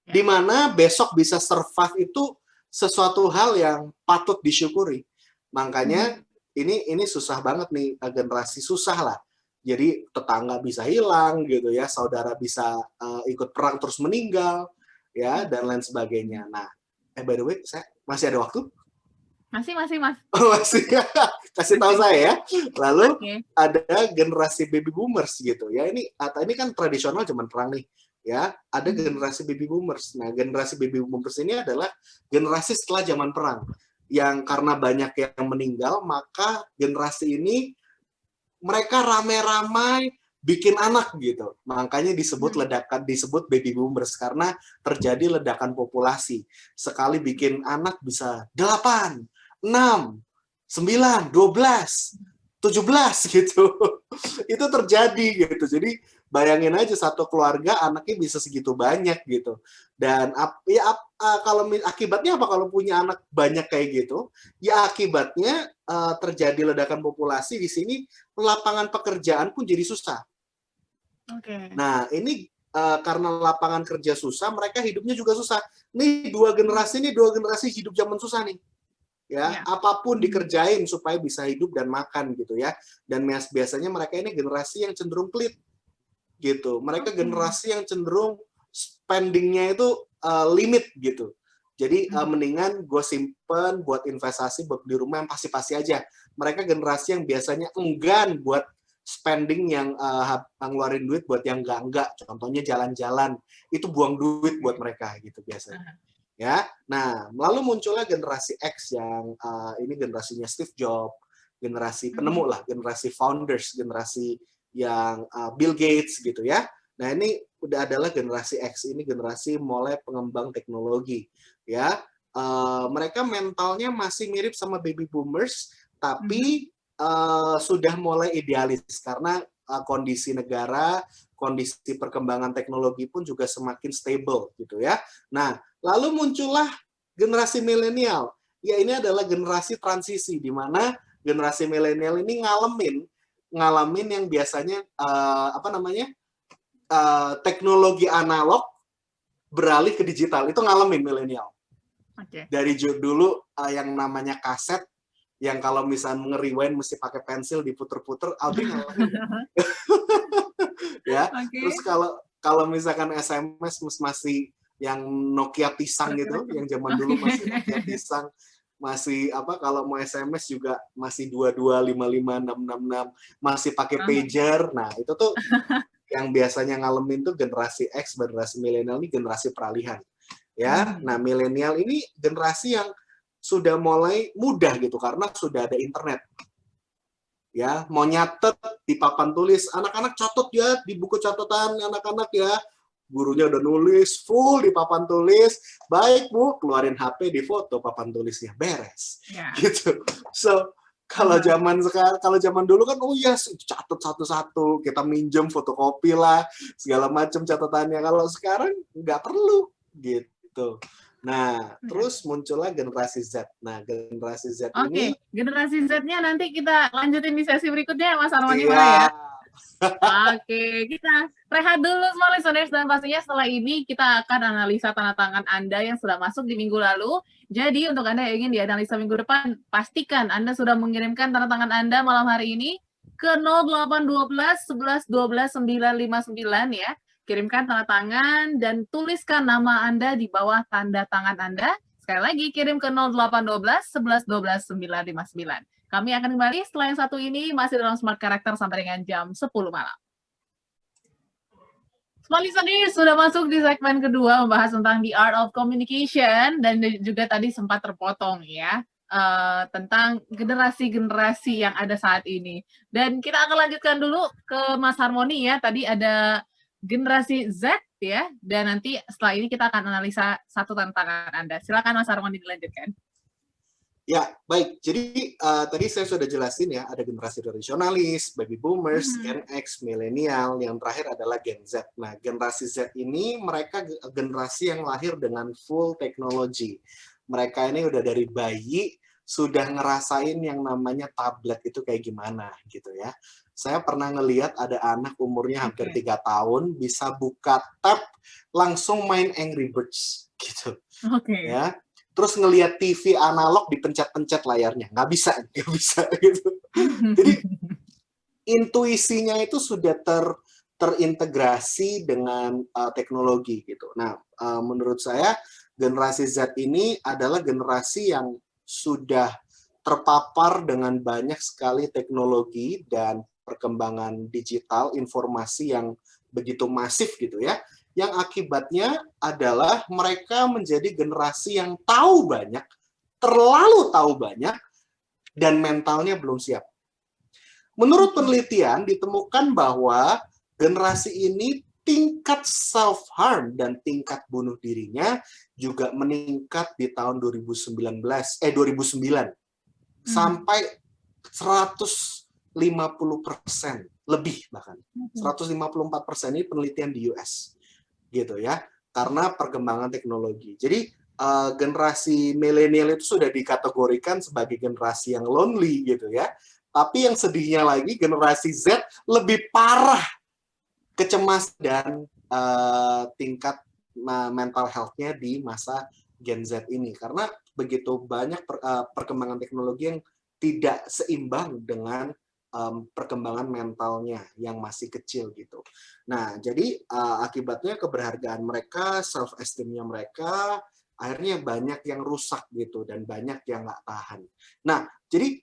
Speaker 3: di mana besok bisa survive itu sesuatu hal yang patut disyukuri. Makanya ini susah banget nih, generasi susah lah. Jadi tetangga bisa hilang gitu ya, saudara bisa ikut perang terus meninggal ya, dan lain sebagainya. Nah, by the way, saya masih ada waktu?
Speaker 1: Masih, Mas.
Speaker 3: Masih. Kasih tahu saya ya. Lalu ada generasi baby boomers gitu ya. Ini kan tradisional zaman perang nih. Ya, ada generasi baby boomers. Nah, generasi baby boomers ini adalah generasi setelah zaman perang. Yang karena banyak yang meninggal, maka generasi ini mereka ramai-ramai bikin anak gitu. Makanya disebut baby boomers karena terjadi ledakan populasi. Sekali bikin anak bisa 8, 6, 9, 12, 17 gitu. Itu terjadi gitu. Jadi bayangin aja satu keluarga anaknya bisa segitu banyak gitu. Dan kalau akibatnya apa kalau punya anak banyak kayak gitu? Ya akibatnya terjadi ledakan populasi di sini, lapangan pekerjaan pun jadi susah. Nah, ini karena lapangan kerja susah, mereka hidupnya juga susah. Nih dua generasi hidup zaman susah nih. Ya, apapun dikerjain supaya bisa hidup dan makan gitu ya. Dan biasanya mereka ini generasi yang cenderung pelit gitu. Mereka generasi yang cenderung spendingnya itu limit gitu. Jadi mendingan gue simpen buat investasi buat di rumah yang pasti-pasti aja. Mereka generasi yang biasanya enggan buat spending yang ngeluarin duit buat yang enggak. Contohnya jalan-jalan, itu buang duit buat mereka gitu biasanya. Ya, nah lalu munculnya generasi X yang ini generasinya Steve Jobs, generasi penemu lah, generasi founders, generasi yang Bill Gates gitu ya. Nah ini udah adalah generasi X, ini generasi mulai pengembang teknologi ya. Mereka mentalnya masih mirip sama baby boomers, tapi sudah mulai idealis karena kondisi negara, kondisi perkembangan teknologi pun juga semakin stable gitu ya. Nah, lalu muncullah generasi milenial. Ya ini adalah generasi transisi di mana generasi milenial ini ngalamin yang biasanya teknologi analog beralih ke digital. Itu ngalamin milenial. Dari dulu yang namanya kaset, yang kalau misalnya nge-rewind mesti pakai pensil diputer-puter, Audrey ngalamin. Ya. Terus kalau misalkan SMS masih yang Nokia pisang gitu, yang zaman dulu masih Nokia pisang, masih kalau mau SMS juga masih 2255666, masih pakai pager. Nah, itu tuh yang biasanya ngalamin tuh generasi X, generasi milenial ini generasi peralihan. Ya. Nah, milenial ini generasi yang sudah mulai mudah gitu karena sudah ada internet. Ya, mau nyatet di papan tulis, anak-anak catat ya di buku catatan anak-anak ya. Gurunya udah nulis full di papan tulis. Baik Bu, keluarin HP, di foto papan tulisnya, beres.
Speaker 1: Ya.
Speaker 3: Gitu. So, kalau zaman dulu kan oh ya catat satu-satu, kita minjem fotokopi lah, segala macam catatannya. Kalau sekarang nggak perlu gitu. Nah, terus muncullah generasi Z. Nah, generasi Z ini
Speaker 1: generasi Z-nya nanti kita lanjutin di sesi berikutnya Mas Armoni
Speaker 3: ya.
Speaker 1: Oke, kita rehat dulu semua listeners, dan pastinya setelah ini kita akan analisa tanda tangan Anda yang sudah masuk di minggu lalu. Jadi untuk Anda yang ingin dianalisa minggu depan, pastikan Anda sudah mengirimkan tanda tangan Anda malam hari ini ke 0812 11 12 959 ya. Kirimkan tanda tangan dan tuliskan nama Anda di bawah tanda tangan Anda. Sekali lagi kirim ke 0812 11 12 959. Kami akan kembali setelah yang satu ini masih dalam Smart Character sampai dengan jam 10 malam. Smart Listeners sudah masuk di segmen kedua membahas tentang the art of communication, dan juga tadi sempat terpotong ya tentang generasi-generasi yang ada saat ini. Dan kita akan lanjutkan dulu ke Mas Harmoni ya. Tadi ada generasi Z ya, dan nanti setelah ini kita akan analisa satu tantangan Anda. Silakan Mas Harmoni dilanjutkan.
Speaker 3: Ya, baik. Jadi tadi saya sudah jelasin ya, ada generasi tradisionalis, baby boomers, Gen X, milenial, yang terakhir adalah Gen Z. Nah, generasi Z ini mereka generasi yang lahir dengan full teknologi. Mereka ini udah dari bayi sudah ngerasain yang namanya tablet itu kayak gimana gitu ya. Saya pernah ngelihat ada anak umurnya hampir 3 tahun bisa buka tab langsung main Angry Birds gitu. Ya. Terus ngelihat TV analog dipencet-pencet layarnya, nggak bisa gitu. Jadi intuisinya itu sudah terintegrasi dengan teknologi gitu. Nah, menurut saya generasi Z ini adalah generasi yang sudah terpapar dengan banyak sekali teknologi dan perkembangan digital, informasi yang begitu masif gitu ya. Yang akibatnya adalah mereka menjadi generasi yang tahu banyak, terlalu tahu banyak, dan mentalnya belum siap. Menurut penelitian, ditemukan bahwa generasi ini tingkat self-harm dan tingkat bunuh dirinya juga meningkat di tahun 2009 sampai 150% lebih bahkan. 154% ini penelitian di US. Gitu ya, karena perkembangan teknologi. Jadi generasi milenial itu sudah dikategorikan sebagai generasi yang lonely gitu ya. Tapi yang sedihnya lagi generasi Z lebih parah kecemasan dan tingkat mental health-nya di masa Gen Z ini, karena begitu banyak perkembangan teknologi yang tidak seimbang dengan perkembangan mentalnya yang masih kecil gitu. Nah, jadi akibatnya keberhargaan mereka, self-esteem-nya mereka, akhirnya banyak yang rusak gitu, dan banyak yang nggak tahan. Nah, jadi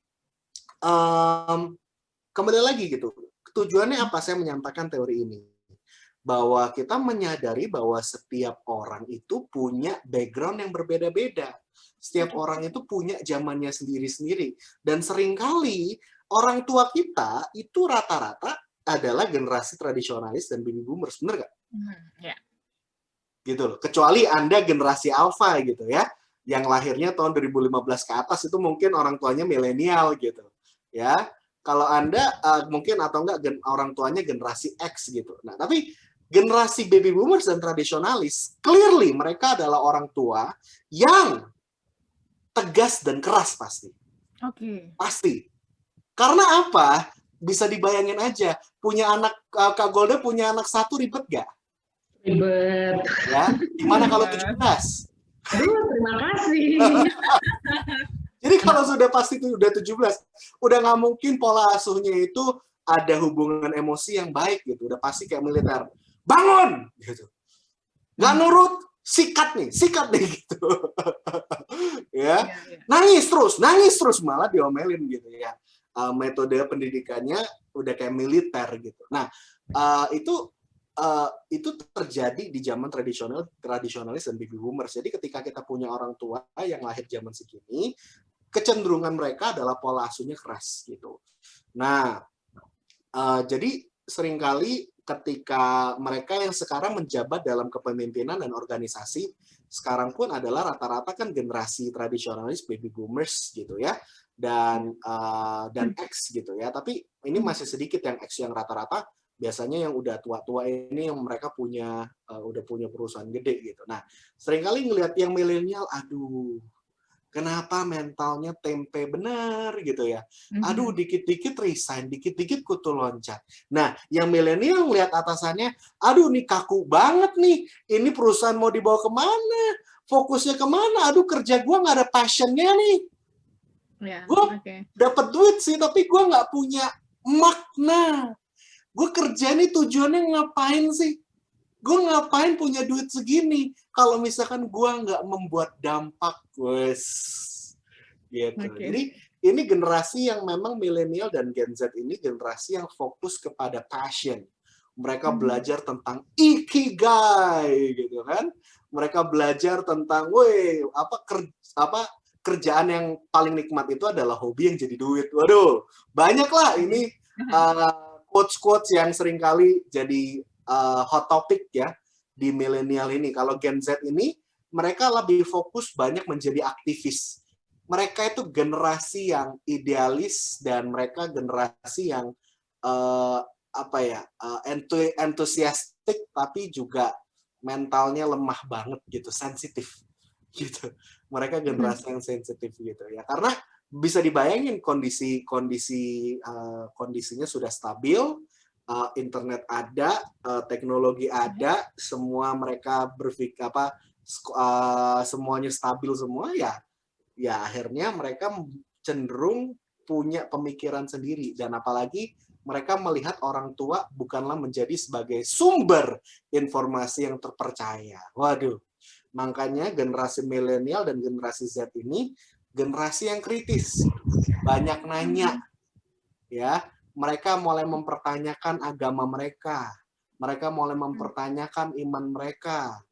Speaker 3: kembali lagi gitu, tujuannya apa saya menyampaikan teori ini? Bahwa kita menyadari bahwa setiap orang itu punya background yang berbeda-beda. Setiap orang itu punya zamannya sendiri-sendiri. Dan seringkali orang tua kita itu rata-rata adalah generasi tradisionalis dan baby boomers, bener nggak? Gitu loh. Kecuali Anda generasi alpha gitu ya, yang lahirnya tahun 2015 ke atas itu mungkin orang tuanya milenial gitu. Ya, kalau Anda mungkin atau enggak orang tuanya generasi X gitu. Nah, tapi generasi baby boomers dan tradisionalis, clearly mereka adalah orang tua yang tegas dan keras pasti. Pasti. Karena apa? Bisa dibayangin aja, punya anak, Kak Golda punya anak 1 ribet gak?
Speaker 4: Ribet.
Speaker 3: Ya, gimana kalau 17?
Speaker 4: Aduh, terima kasih.
Speaker 3: Jadi kalau sudah pasti udah 17, udah nggak mungkin pola asuhnya itu ada hubungan emosi yang baik gitu. Udah pasti kayak militer. Bangun! Gitu. Nggak nurut, sikat nih gitu. Ya. Nangis terus, malah diomelin gitu ya. Metode pendidikannya udah kayak militer gitu. Nah, itu itu terjadi di zaman tradisionalis dan baby boomers. Jadi ketika kita punya orang tua yang lahir zaman segini, kecenderungan mereka adalah pola asuhnya keras gitu. Nah, jadi seringkali ketika mereka yang sekarang menjabat dalam kepemimpinan dan organisasi sekarang pun adalah rata-rata kan generasi tradisionalis baby boomers gitu ya, dan X gitu ya. Tapi ini masih sedikit yang X, yang rata-rata biasanya yang udah tua-tua ini yang mereka udah punya perusahaan gede gitu. Nah, seringkali ngelihat yang milenial, aduh, kenapa mentalnya tempe bener gitu ya. Aduh, dikit-dikit resign, dikit-dikit kutu loncat. Nah, yang milenial ngelihat atasannya, aduh nih kaku banget nih, ini perusahaan mau dibawa kemana? Fokusnya kemana? Aduh, kerja gue nggak ada passionnya nih. Gue dapat duit sih, tapi gue nggak punya makna. Gue kerja nih tujuannya ngapain sih? Gue ngapain punya duit segini kalau misalkan gue nggak membuat dampak, wes, gitu. Jadi ini generasi yang memang milenial dan Gen Z ini generasi yang fokus kepada passion. Mereka belajar tentang ikigai, gitu kan? Mereka belajar tentang, kerjaan yang paling nikmat itu adalah hobi yang jadi duit. Waduh, banyak lah ini quotes-quotes yang seringkali jadi hot topic ya di milenial ini. Kalau Gen Z ini, mereka lebih fokus banyak menjadi aktivis. Mereka itu generasi yang idealis dan mereka generasi yang entusiastik tapi juga mentalnya lemah banget gitu, sensitif gitu. Mereka generasi yang sensitif gitu ya. Karena bisa dibayangin kondisinya sudah stabil, internet ada, teknologi ada, semua mereka berpikir semuanya stabil semua ya akhirnya mereka cenderung punya pemikiran sendiri, dan apalagi mereka melihat orang tua bukanlah menjadi sebagai sumber informasi yang terpercaya. Waduh, makanya generasi milenial dan generasi Z ini generasi yang kritis, banyak nanya, ya. Mereka mulai mempertanyakan agama mereka, mereka mulai mempertanyakan iman mereka,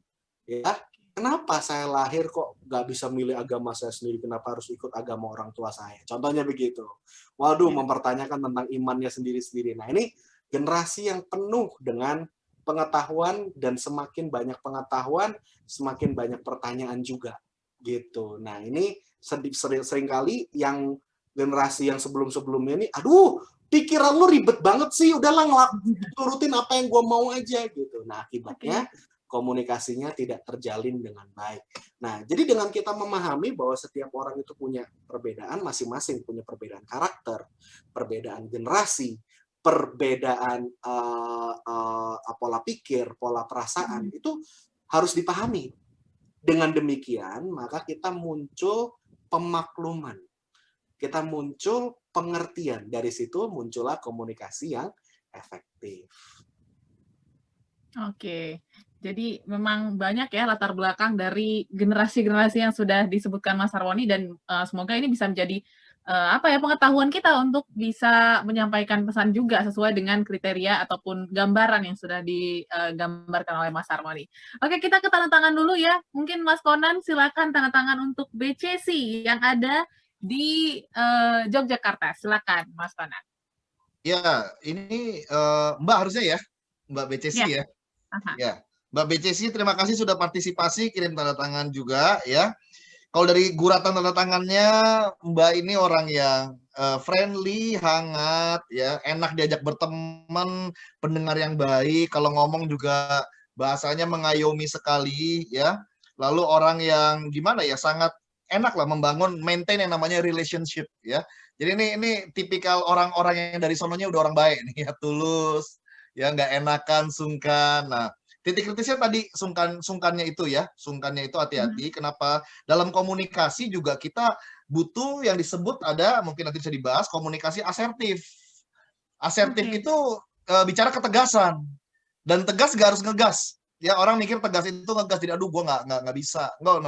Speaker 3: ya. Kenapa saya lahir kok nggak bisa milih agama saya sendiri? Kenapa harus ikut agama orang tua saya? Contohnya begitu. Waduh, mempertanyakan tentang imannya sendiri-sendiri. Nah, ini generasi yang penuh dengan pengetahuan, dan semakin banyak pengetahuan, semakin banyak pertanyaan juga, gitu. Nah, ini seringkali yang generasi yang sebelum-sebelumnya ini, aduh, pikiran lu ribet banget sih, udahlah turutin apa yang gue mau aja gitu. Nah, akibatnya komunikasinya tidak terjalin dengan baik. Nah, jadi dengan kita memahami bahwa setiap orang itu punya perbedaan, masing-masing punya perbedaan karakter, perbedaan generasi, perbedaan pola pikir, pola perasaan, itu harus dipahami. Dengan demikian, maka kita muncul pemakluman. Kita muncul pengertian. Dari situ muncullah komunikasi yang efektif.
Speaker 1: Oke. Jadi memang banyak ya latar belakang dari generasi-generasi yang sudah disebutkan Mas Harwani, dan semoga ini bisa menjadi pengetahuan kita untuk bisa menyampaikan pesan juga sesuai dengan kriteria ataupun gambaran yang sudah digambarkan oleh Mas Harwani. Oke, kita ke tanda tangan dulu ya. Mungkin Mas Konan silakan tanda tangan untuk BCC yang ada di Yogyakarta. Silakan Mas Konan.
Speaker 2: Ya, ini Mbak harusnya ya, Mbak BCC ya. Ya, Mbak BCC, terima kasih sudah partisipasi, kirim tanda tangan juga ya. Kalau dari guratan tanda tangannya, Mbak ini orang yang friendly, hangat, ya, enak diajak berteman, pendengar yang baik. Kalau ngomong juga bahasanya mengayomi sekali, ya. Lalu orang yang gimana ya, sangat enak lah membangun, maintain yang namanya relationship, ya. Jadi ini tipikal orang-orang yang dari sononya udah orang baik nih, ya, tulus, ya, nggak enakan, sungkan. Nah, titik kritisnya tadi sungkannya itu ya, sungkannya itu hati-hati. Kenapa? Dalam komunikasi juga kita butuh yang disebut ada, mungkin nanti bisa dibahas, komunikasi asertif. Asertif itu bicara ketegasan, dan tegas gak harus ngegas. Ya, orang mikir tegas itu ngegas, tidak, aduh gue nggak bisa. No.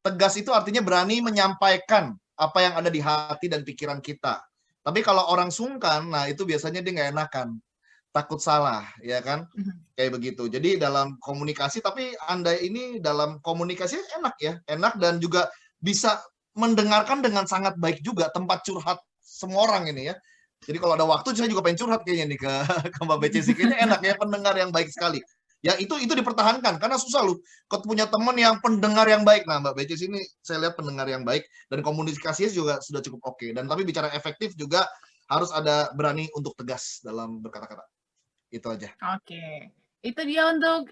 Speaker 2: Tegas itu artinya berani menyampaikan apa yang ada di hati dan pikiran kita. Tapi kalau orang sungkan, nah itu biasanya dia nggak enakan. takut salah, ya kan? Kayak begitu. Jadi dalam komunikasi, tapi Anda ini dalam komunikasi enak ya, enak dan juga bisa mendengarkan dengan sangat baik juga, tempat curhat semua orang ini ya. Jadi kalau ada waktu saya juga pengen curhat kayaknya nih ke Mbak Bechesi, kayaknya enak ya, pendengar yang baik sekali. Ya itu dipertahankan karena susah loh. Kalau punya teman yang pendengar yang baik. Nah, Mbak Bechesi ini saya lihat pendengar yang baik dan komunikasinya juga sudah cukup oke. Dan tapi bicara efektif juga harus ada berani untuk tegas dalam berkata-kata. Itu aja.
Speaker 1: Oke. Itu dia untuk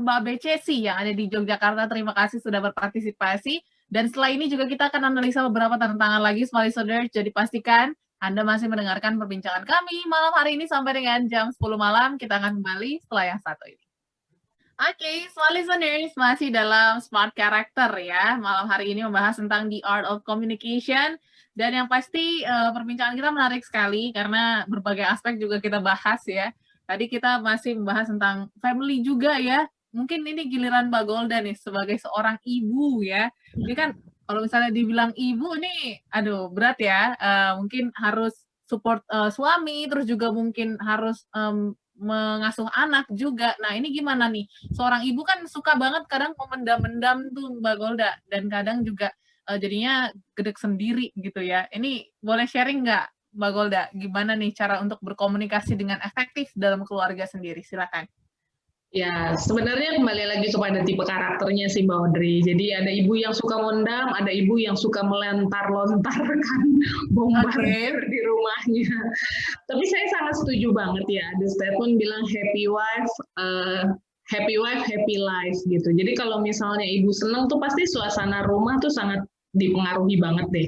Speaker 1: Mbak Bechesi yang ada di Yogyakarta. Terima kasih sudah berpartisipasi. Dan setelah ini juga kita akan analisa beberapa tantangan lagi, Small Listeners. Jadi pastikan Anda masih mendengarkan perbincangan kami malam hari ini sampai dengan jam 10 malam. Kita akan kembali setelah yang satu ini. Oke, Small Listeners, masih dalam Smart Character ya. Malam hari ini membahas tentang The Art of Communication. Dan yang pasti perbincangan kita menarik sekali karena berbagai aspek juga kita bahas ya. Tadi kita masih membahas tentang family juga ya. Mungkin ini giliran Mbak Golda nih sebagai seorang ibu ya. Ini kan kalau misalnya dibilang ibu nih, aduh berat ya. Mungkin harus support suami, terus juga mungkin harus mengasuh anak juga. Nah ini gimana nih? Seorang ibu kan suka banget kadang memendam-mendam tuh Mbak Golda. Dan kadang juga jadinya gedek sendiri gitu ya. Ini boleh sharing nggak Mbak Golda? Gimana nih cara untuk berkomunikasi dengan efektif dalam keluarga sendiri? Silakan.
Speaker 4: Ya, sebenarnya kembali lagi kepada tipe karakternya sih Mbak Audrey. Jadi ada ibu yang suka mondam, ada ibu yang suka melontar-lontarkan bombardir di rumahnya. Tapi saya sangat setuju banget ya, ada statement bilang happy wife, happy life gitu. Jadi kalau misalnya ibu senang tuh pasti suasana rumah tuh sangat dipengaruhi banget deh.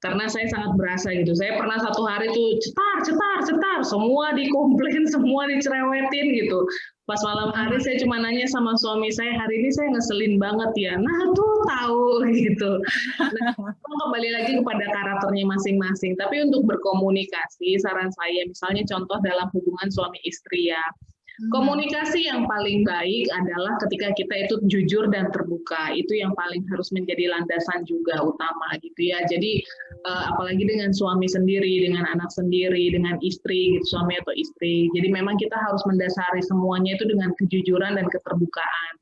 Speaker 4: Karena saya sangat berasa gitu. Saya pernah satu hari tuh cetar, semua dikomplain, semua dicerewetin gitu. Pas malam hari saya cuma nanya sama suami saya, hari ini saya ngeselin banget ya. Nah tuh tahu gitu. Nah, kembali lagi kepada karakternya masing-masing. Tapi untuk berkomunikasi, saran saya misalnya contoh dalam hubungan suami istri ya. Komunikasi yang paling baik adalah ketika kita itu jujur dan terbuka. Itu yang paling harus menjadi landasan juga utama gitu ya. Jadi apalagi dengan suami sendiri, dengan anak sendiri, dengan istri, gitu, suami atau istri. Jadi memang kita harus mendasari semuanya itu dengan kejujuran dan keterbukaan.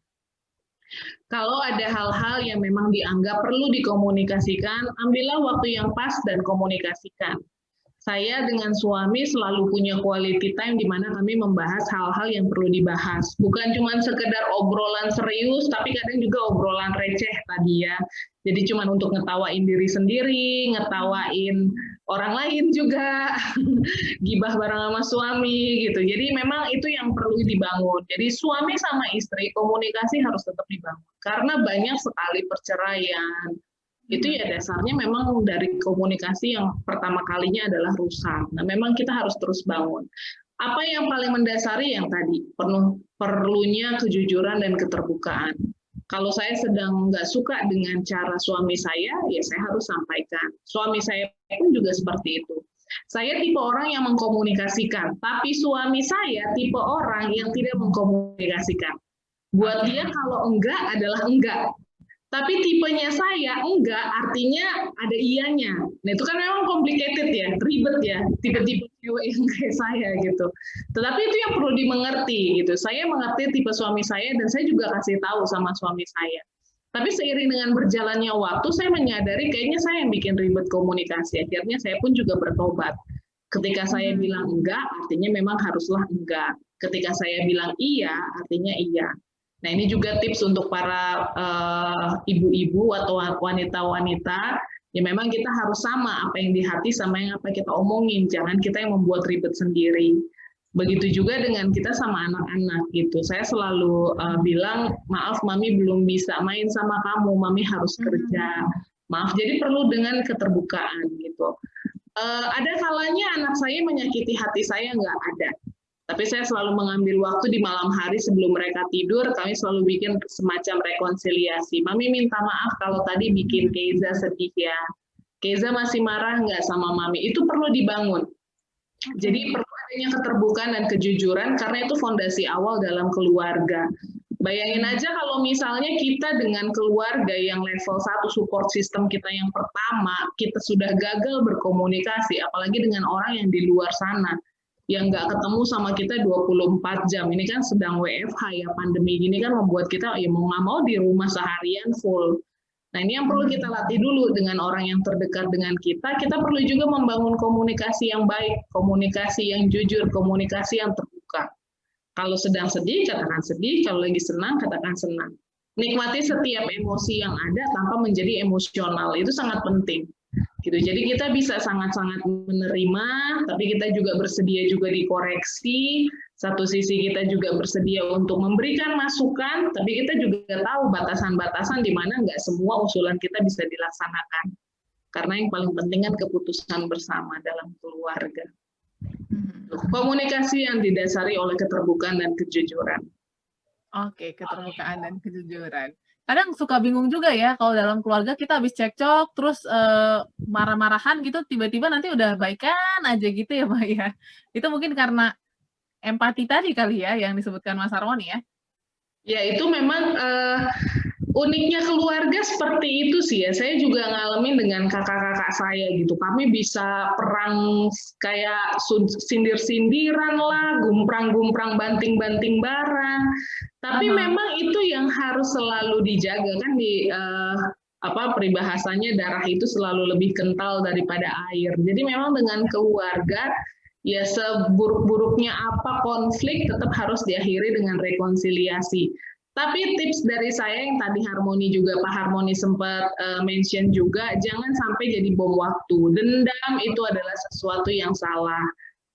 Speaker 4: Kalau ada hal-hal yang memang dianggap perlu dikomunikasikan, ambillah waktu yang pas dan komunikasikan. Saya dengan suami selalu punya quality time di mana kami membahas hal-hal yang perlu dibahas. Bukan cuma sekedar obrolan serius, tapi kadang juga obrolan receh tadi ya. Jadi cuma untuk ngetawain diri sendiri, ngetawain orang lain juga, gibah bareng sama suami gitu. Jadi memang itu yang perlu dibangun. Jadi suami sama istri komunikasi harus tetap dibangun. Karena banyak sekali perceraian. Itu ya dasarnya memang dari komunikasi yang pertama kalinya adalah rusak. Nah, memang kita harus terus bangun. Apa yang paling mendasari yang tadi, perlunya kejujuran dan keterbukaan. Kalau saya sedang nggak suka dengan cara suami saya, ya saya harus sampaikan. Suami saya pun juga seperti itu. Saya tipe orang yang mengkomunikasikan, tapi suami saya tipe orang yang tidak mengkomunikasikan. Buat dia kalau enggak adalah enggak. Tapi tipenya saya enggak, artinya ada iyanya. Nah itu kan memang complicated ya, ribet ya, tipe-tipe cewek yang kayak saya gitu. Tetapi itu yang perlu dimengerti gitu. Saya mengerti tipe suami saya dan saya juga kasih tahu sama suami saya. Tapi seiring dengan berjalannya waktu, saya menyadari kayaknya saya yang bikin ribet komunikasi. Akhirnya saya pun juga bertobat. Ketika saya bilang enggak, artinya memang haruslah enggak. Ketika saya bilang iya, artinya iya. Nah ini juga tips untuk para ibu-ibu atau wanita-wanita, ya memang kita harus sama apa yang di hati sama yang apa kita omongin, jangan kita yang membuat ribet sendiri. Begitu juga dengan kita sama anak-anak gitu. Saya selalu bilang, maaf mami belum bisa main sama kamu, mami harus kerja. Maaf, jadi perlu dengan keterbukaan gitu. Ada kalanya anak saya menyakiti hati saya, nggak ada. Tapi saya selalu mengambil waktu di malam hari sebelum mereka tidur, kami selalu bikin semacam rekonsiliasi. Mami minta maaf kalau tadi bikin Keiza sedih ya. Keiza masih marah nggak sama Mami? Itu perlu dibangun. Jadi perlu adanya keterbukaan dan kejujuran, karena itu fondasi awal dalam keluarga. Bayangin aja kalau misalnya kita dengan keluarga yang level 1 support system kita yang pertama, kita sudah gagal berkomunikasi, apalagi dengan orang yang di luar sana. yang nggak ketemu sama kita 24 jam. Ini kan sedang WFH ya, pandemi gini kan membuat kita ya mau nggak mau di rumah seharian full. Nah, ini yang perlu kita latih dulu dengan orang yang terdekat dengan kita. Kita perlu juga membangun komunikasi yang baik, komunikasi yang jujur, komunikasi yang terbuka. Kalau sedang sedih, katakan sedih. Kalau lagi senang, katakan senang. Nikmati setiap emosi yang ada tanpa menjadi emosional. Itu sangat penting. Gitu. Jadi kita bisa sangat-sangat menerima, tapi kita juga bersedia juga dikoreksi. Satu sisi kita juga bersedia untuk memberikan masukan, tapi kita juga tahu batasan-batasan di mana nggak semua usulan kita bisa dilaksanakan. Karena yang paling penting kan keputusan bersama dalam keluarga. Komunikasi yang didasari oleh keterbukaan dan kejujuran.
Speaker 1: Oke, keterbukaan dan kejujuran. Kadang suka bingung juga ya kalau dalam keluarga kita habis cekcok terus marah-marahan gitu tiba-tiba nanti udah baikan aja gitu ya Mbak ya. Itu mungkin karena empati tadi kali ya yang disebutkan Mas Harmoni ya.
Speaker 4: Ya itu memang uniknya keluarga seperti itu sih ya. Saya juga ngalamin dengan kakak-kakak saya gitu. Kami bisa perang kayak sindir-sindiran lah, gumprang-gumprang, banting-banting barang. Tapi memang itu yang harus selalu dijaga kan di peribahasanya darah itu selalu lebih kental daripada air. Jadi memang dengan keluarga ya seburuk-buruknya apa konflik tetap harus diakhiri dengan rekonsiliasi. Tapi tips dari saya yang tadi Harmoni juga Pak Harmoni sempat mention juga, jangan sampai jadi bom waktu. Dendam itu adalah sesuatu yang salah.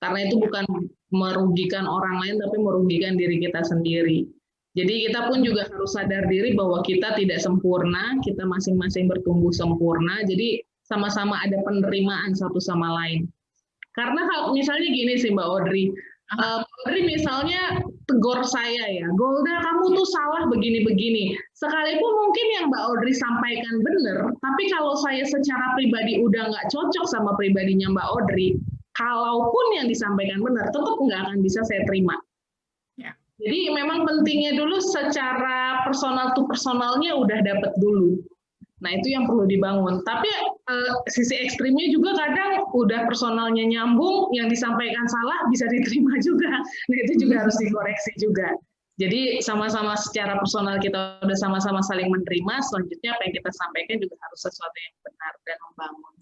Speaker 4: Karena itu bukan merugikan orang lain, tapi merugikan diri kita sendiri. Jadi kita pun juga harus sadar diri bahwa kita tidak sempurna, kita masing-masing bertumbuh sempurna, jadi sama-sama ada penerimaan satu sama lain. Karena misalnya gini sih Mbak Audrey, misalnya tegur saya ya, Golda kamu tuh salah begini-begini. Sekalipun mungkin yang Mbak Audrey sampaikan benar, tapi kalau saya secara pribadi udah nggak cocok sama pribadinya Mbak Audrey, kalaupun yang disampaikan benar, tetap nggak akan bisa saya terima. Ya. Jadi memang pentingnya dulu secara personal to personalnya udah dapat dulu. Nah itu yang perlu dibangun. Tapi sisi ekstrimnya juga kadang udah personalnya nyambung, yang disampaikan salah bisa diterima juga. Nah itu juga harus dikoreksi juga. Jadi sama-sama secara personal kita udah sama-sama saling menerima, selanjutnya apa yang kita sampaikan juga harus sesuatu yang benar dan membangun.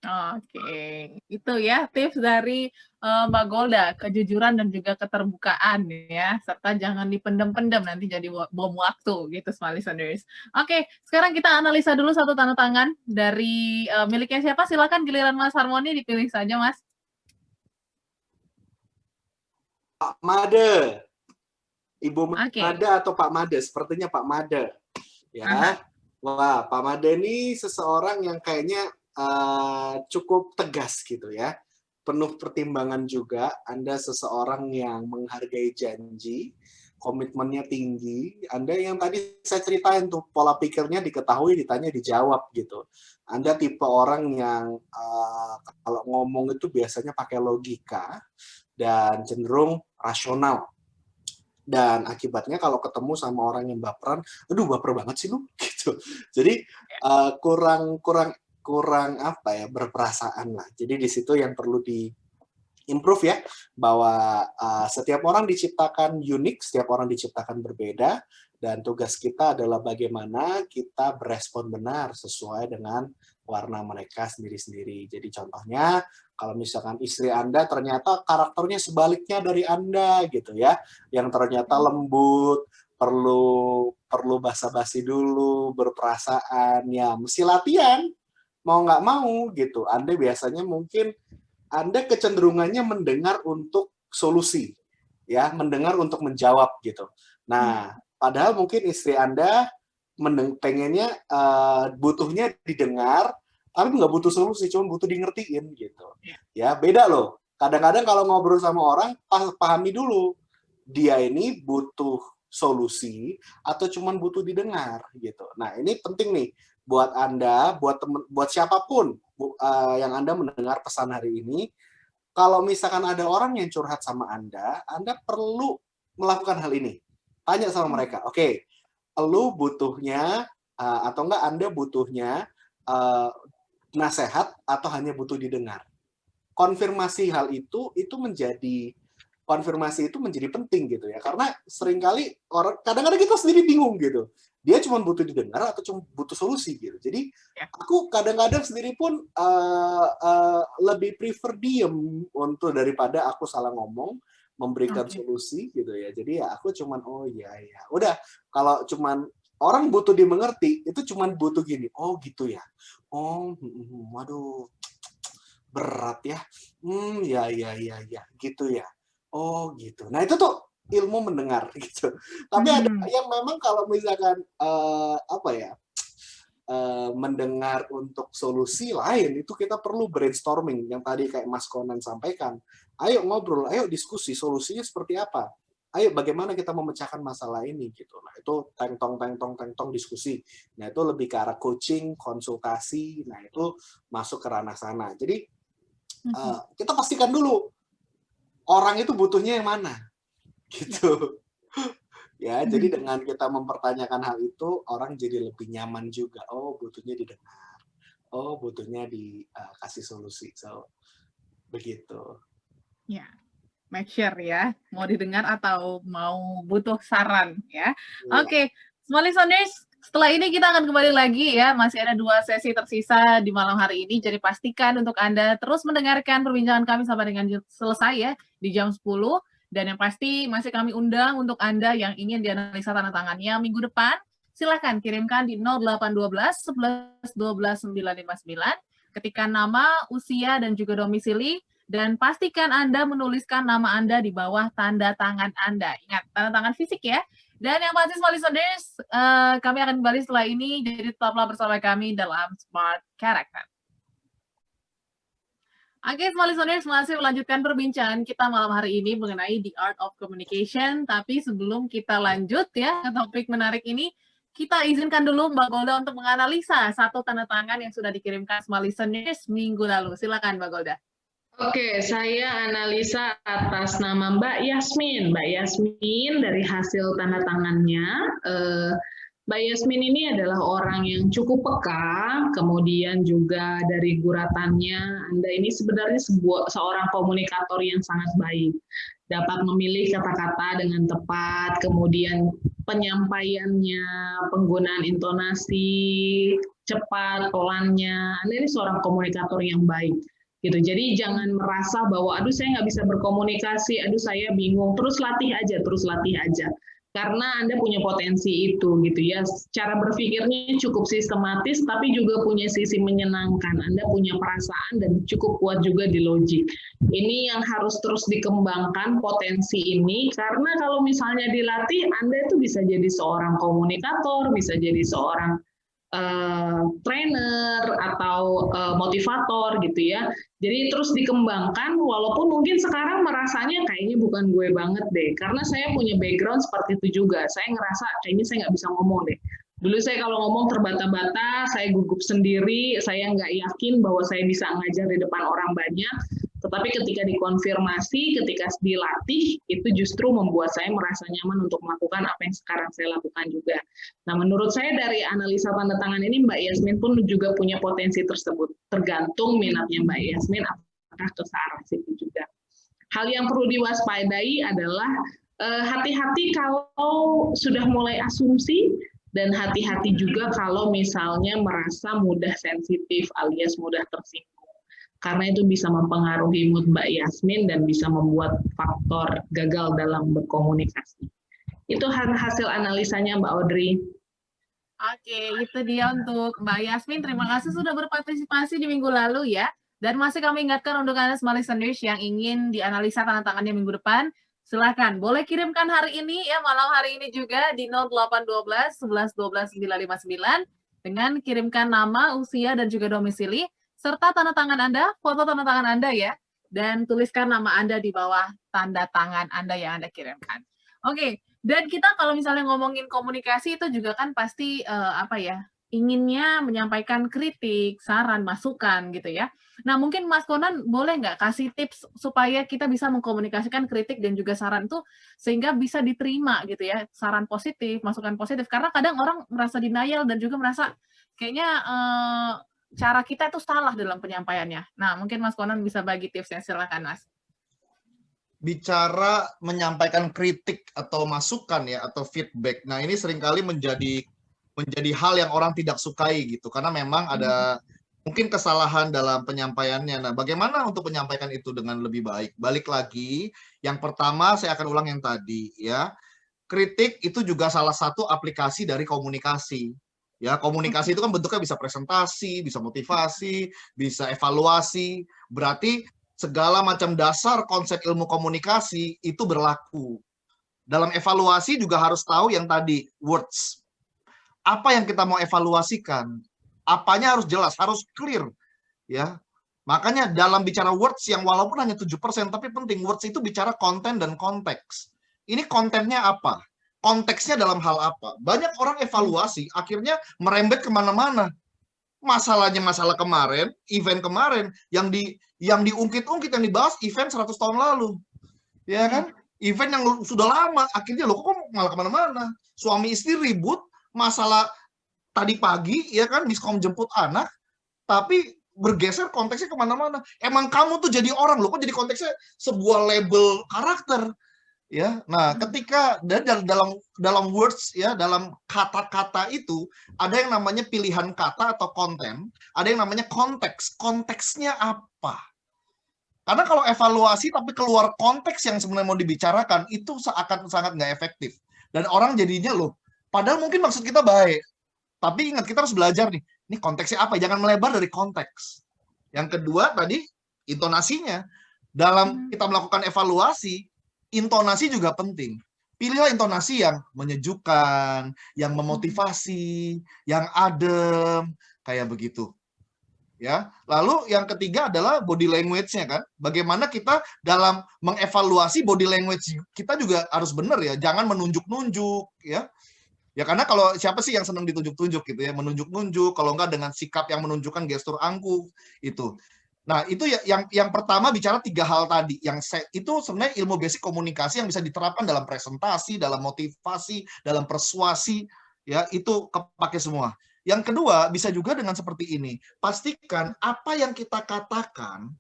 Speaker 1: Oke, itu ya tips dari Mbak Golda, kejujuran dan juga keterbukaan ya, serta jangan dipendam-pendam nanti jadi bom waktu gitu, smart listeners. Oke, sekarang kita analisa dulu satu tanda tangan dari miliknya siapa, silakan giliran Mas Harmoni dipilih saja Mas.
Speaker 3: Pak Made, Ibu Made atau Pak Made, sepertinya Pak Made. Ya, wah Pak Made ini seseorang yang kayaknya cukup tegas gitu ya, penuh pertimbangan juga. Anda seseorang yang menghargai janji, komitmennya tinggi. Anda yang tadi saya ceritain tuh pola pikirnya diketahui, ditanya dijawab gitu. Anda tipe orang yang kalau ngomong itu biasanya pakai logika dan cenderung rasional. Dan akibatnya kalau ketemu sama orang yang baperan, aduh baper banget sih lu gitu. Jadi kurang apa ya, berperasaan lah. Jadi di situ yang perlu di-improve ya, bahwa setiap orang diciptakan unik, setiap orang diciptakan berbeda, dan tugas kita adalah bagaimana kita berespon benar sesuai dengan warna mereka sendiri-sendiri. Jadi contohnya, kalau misalkan istri Anda ternyata karakternya sebaliknya dari Anda gitu ya, yang ternyata lembut, perlu basa-basi dulu, berperasaan, ya mesti latihan. Mau nggak mau gitu, Anda biasanya mungkin Anda kecenderungannya mendengar untuk solusi, ya, mendengar untuk menjawab gitu. Nah, padahal mungkin istri Anda pengennya butuhnya didengar, tapi nggak butuh solusi, cuma butuh di ngertiin gitu. Ya beda loh. Kadang-kadang kalau ngobrol sama orang, pahami dulu dia ini butuh solusi atau cuma butuh didengar gitu. Nah ini penting nih. Buat Anda, buat siapapun yang Anda mendengar pesan hari ini, kalau misalkan ada orang yang curhat sama Anda perlu melakukan hal ini. Tanya sama mereka, oke, lu butuhnya, atau enggak Anda butuhnya nasihat atau hanya butuh didengar? konfirmasi hal itu menjadi penting gitu ya, karena seringkali orang kadang-kadang kita sendiri bingung gitu, dia cuma butuh didengar atau cuma butuh solusi gitu. Jadi aku kadang-kadang sendiri pun lebih prefer diem untuk daripada aku salah ngomong memberikan solusi gitu ya. Jadi ya aku cuman oh iya ya udah, kalau cuman orang butuh dimengerti itu cuman butuh gini, oh gitu ya, oh waduh berat ya, ya gitu ya. Oh gitu. Nah itu tuh ilmu mendengar gitu. Tapi ada yang memang kalau misalkan mendengar untuk solusi lain, itu kita perlu brainstorming yang tadi kayak Mas Conan sampaikan. Ayo ngobrol, ayo diskusi solusinya seperti apa. Ayo bagaimana kita memecahkan masalah ini gitu. Nah itu teng-tong diskusi. Nah itu lebih ke arah coaching, konsultasi. Nah itu masuk ke ranah sana. Jadi kita pastikan dulu orang itu butuhnya yang mana, gitu. Ya, jadi dengan kita mempertanyakan hal itu, orang jadi lebih nyaman juga. Oh, butuhnya didengar. Oh, butuhnya dikasih solusi. So, begitu.
Speaker 1: Ya, make sure ya, mau didengar atau mau butuh saran ya. Oke, small listeners, setelah ini kita akan kembali lagi ya, masih ada 2 sesi tersisa di malam hari ini, jadi pastikan untuk Anda terus mendengarkan perbincangan kami sampai dengan selesai ya, di jam 10, dan yang pasti masih kami undang untuk Anda yang ingin dianalisa tanda tangannya minggu depan, silakan kirimkan di 0812 11 12 959, ketikkan nama, usia, dan juga domisili, dan pastikan Anda menuliskan nama Anda di bawah tanda tangan Anda. Ingat, tanda tangan fisik ya. Dan yang pasti small listeners, kami akan kembali setelah ini, jadi tetaplah bersama kami dalam Smart Character. Oke, small listeners, masih melanjutkan perbincangan kita malam hari ini mengenai The Art of Communication. Tapi sebelum kita lanjut ya ke topik menarik ini, kita izinkan dulu Mbak Golda untuk menganalisa satu tanda tangan yang sudah dikirimkan small listeners minggu lalu. Silakan Mbak Golda.
Speaker 4: Oke, saya analisa atas nama Mbak Yasmin. Mbak Yasmin dari hasil tanda tangannya, Mbak Yasmin ini adalah orang yang cukup peka, kemudian juga dari guratannya, Anda ini sebenarnya seorang komunikator yang sangat baik. Dapat memilih kata-kata dengan tepat, kemudian penyampaiannya, penggunaan intonasi, cepat, pelannya. Anda ini seorang komunikator yang baik. Gitu. Jadi jangan merasa bahwa aduh saya nggak bisa berkomunikasi, aduh saya bingung, terus latih aja. Karena Anda punya potensi itu gitu ya. Cara berpikirnya cukup sistematis tapi juga punya sisi menyenangkan. Anda punya perasaan dan cukup kuat juga di logik. Ini yang harus terus dikembangkan potensi ini, karena kalau misalnya dilatih Anda itu bisa jadi seorang komunikator, bisa jadi seorang trainer atau motivator gitu ya. Jadi terus dikembangkan, walaupun mungkin sekarang merasanya kayaknya bukan gue banget deh, karena saya punya background seperti itu juga. Saya ngerasa kayaknya saya nggak bisa ngomong deh. Dulu saya kalau ngomong terbata-bata, saya gugup sendiri, saya nggak yakin bahwa saya bisa ngajar di depan orang banyak. Tetapi ketika dikonfirmasi, ketika dilatih, itu justru membuat saya merasa nyaman untuk melakukan apa yang sekarang saya lakukan juga. Nah, menurut saya dari analisa tanda tangan ini, Mbak Yasmin pun juga punya potensi tersebut. Tergantung minatnya Mbak Yasmin, apakah ke arah situ juga. Hal yang perlu diwaspadai adalah hati-hati kalau sudah mulai asumsi, dan hati-hati juga kalau misalnya merasa mudah sensitif alias mudah tersinggung. Karena itu bisa mempengaruhi mood Mbak Yasmin dan bisa membuat faktor gagal dalam berkomunikasi. Itu hasil analisanya Mbak Audrey.
Speaker 1: Oke, itu dia untuk Mbak Yasmin. Terima kasih sudah berpartisipasi di minggu lalu ya. Dan masih kami ingatkan untuk Anda semua listeners yang ingin dianalisa tanda tangannya minggu depan, silakan. Boleh kirimkan hari ini ya, malam hari ini juga di 0812 11 12 959 dengan kirimkan nama, usia, dan juga domisili, serta tanda tangan Anda, foto tanda tangan Anda ya, dan tuliskan nama Anda di bawah tanda tangan Anda yang Anda kirimkan. Oke, dan kita kalau misalnya ngomongin komunikasi itu juga kan pasti inginnya menyampaikan kritik, saran, masukan gitu ya. Nah mungkin Mas Conan boleh nggak kasih tips supaya kita bisa mengkomunikasikan kritik dan juga saran itu sehingga bisa diterima gitu ya, saran positif, masukan positif. Karena kadang orang merasa denial dan juga merasa kayaknya cara kita itu salah dalam penyampaiannya. Nah, mungkin Mas Konan bisa bagi tipsnya, silakan Mas.
Speaker 2: Bicara menyampaikan kritik atau masukan ya atau feedback. Nah, ini seringkali menjadi hal yang orang tidak sukai gitu karena memang ada mungkin kesalahan dalam penyampaiannya. Nah, bagaimana untuk menyampaikan itu dengan lebih baik? Balik lagi, yang pertama saya akan ulang yang tadi ya. Kritik itu juga salah satu aplikasi dari komunikasi. Ya, komunikasi itu kan bentuknya bisa presentasi, bisa motivasi, bisa evaluasi. Berarti segala macam dasar konsep ilmu komunikasi itu berlaku. Dalam evaluasi juga harus tahu yang tadi, words. Apa yang kita mau evaluasikan? Apanya harus jelas, harus clear. Ya. Makanya dalam bicara words yang walaupun hanya 7%, tapi penting, words itu bicara konten dan konteks. Ini kontennya apa? Konteksnya dalam hal apa? Banyak orang evaluasi, akhirnya merembet kemana-mana. Masalahnya masalah kemarin, event kemarin, yang diungkit-ungkit, yang dibahas event 100 tahun lalu. Ya kan? Event yang sudah lama, akhirnya loh kok malah kemana-mana. Suami istri ribut, masalah tadi pagi, ya kan, miskom jemput anak, tapi bergeser konteksnya kemana-mana. Emang kamu tuh jadi orang, loh kok jadi konteksnya sebuah label karakter. Ya, nah ketika dalam words ya, dalam kata-kata itu ada yang namanya pilihan kata atau konten, ada yang namanya konteks. Konteksnya apa? Karena kalau evaluasi tapi keluar konteks yang sebenarnya mau dibicarakan itu akan sangat nggak efektif. Dan orang jadinya loh, padahal mungkin maksud kita baik, tapi ingat kita harus belajar nih, ini konteksnya apa? Jangan melebar dari konteks. Yang kedua tadi intonasinya. Dalam kita melakukan evaluasi, intonasi juga penting. Pilihlah intonasi yang menyejukkan, yang memotivasi, yang adem, kayak begitu. Ya. Lalu yang ketiga adalah body language-nya kan. Bagaimana kita dalam mengevaluasi body language kita juga harus benar ya, jangan menunjuk-nunjuk ya. Ya karena kalau siapa sih yang senang ditunjuk-tunjuk gitu ya, menunjuk-nunjuk, kalau enggak dengan sikap yang menunjukkan gestur angkuh itu. Nah, itu yang pertama bicara 3 hal tadi. Itu sebenarnya ilmu basic komunikasi yang bisa diterapkan dalam presentasi, dalam motivasi, dalam persuasi, ya, itu kepake semua. Yang kedua, bisa juga dengan seperti ini. Pastikan apa yang kita katakan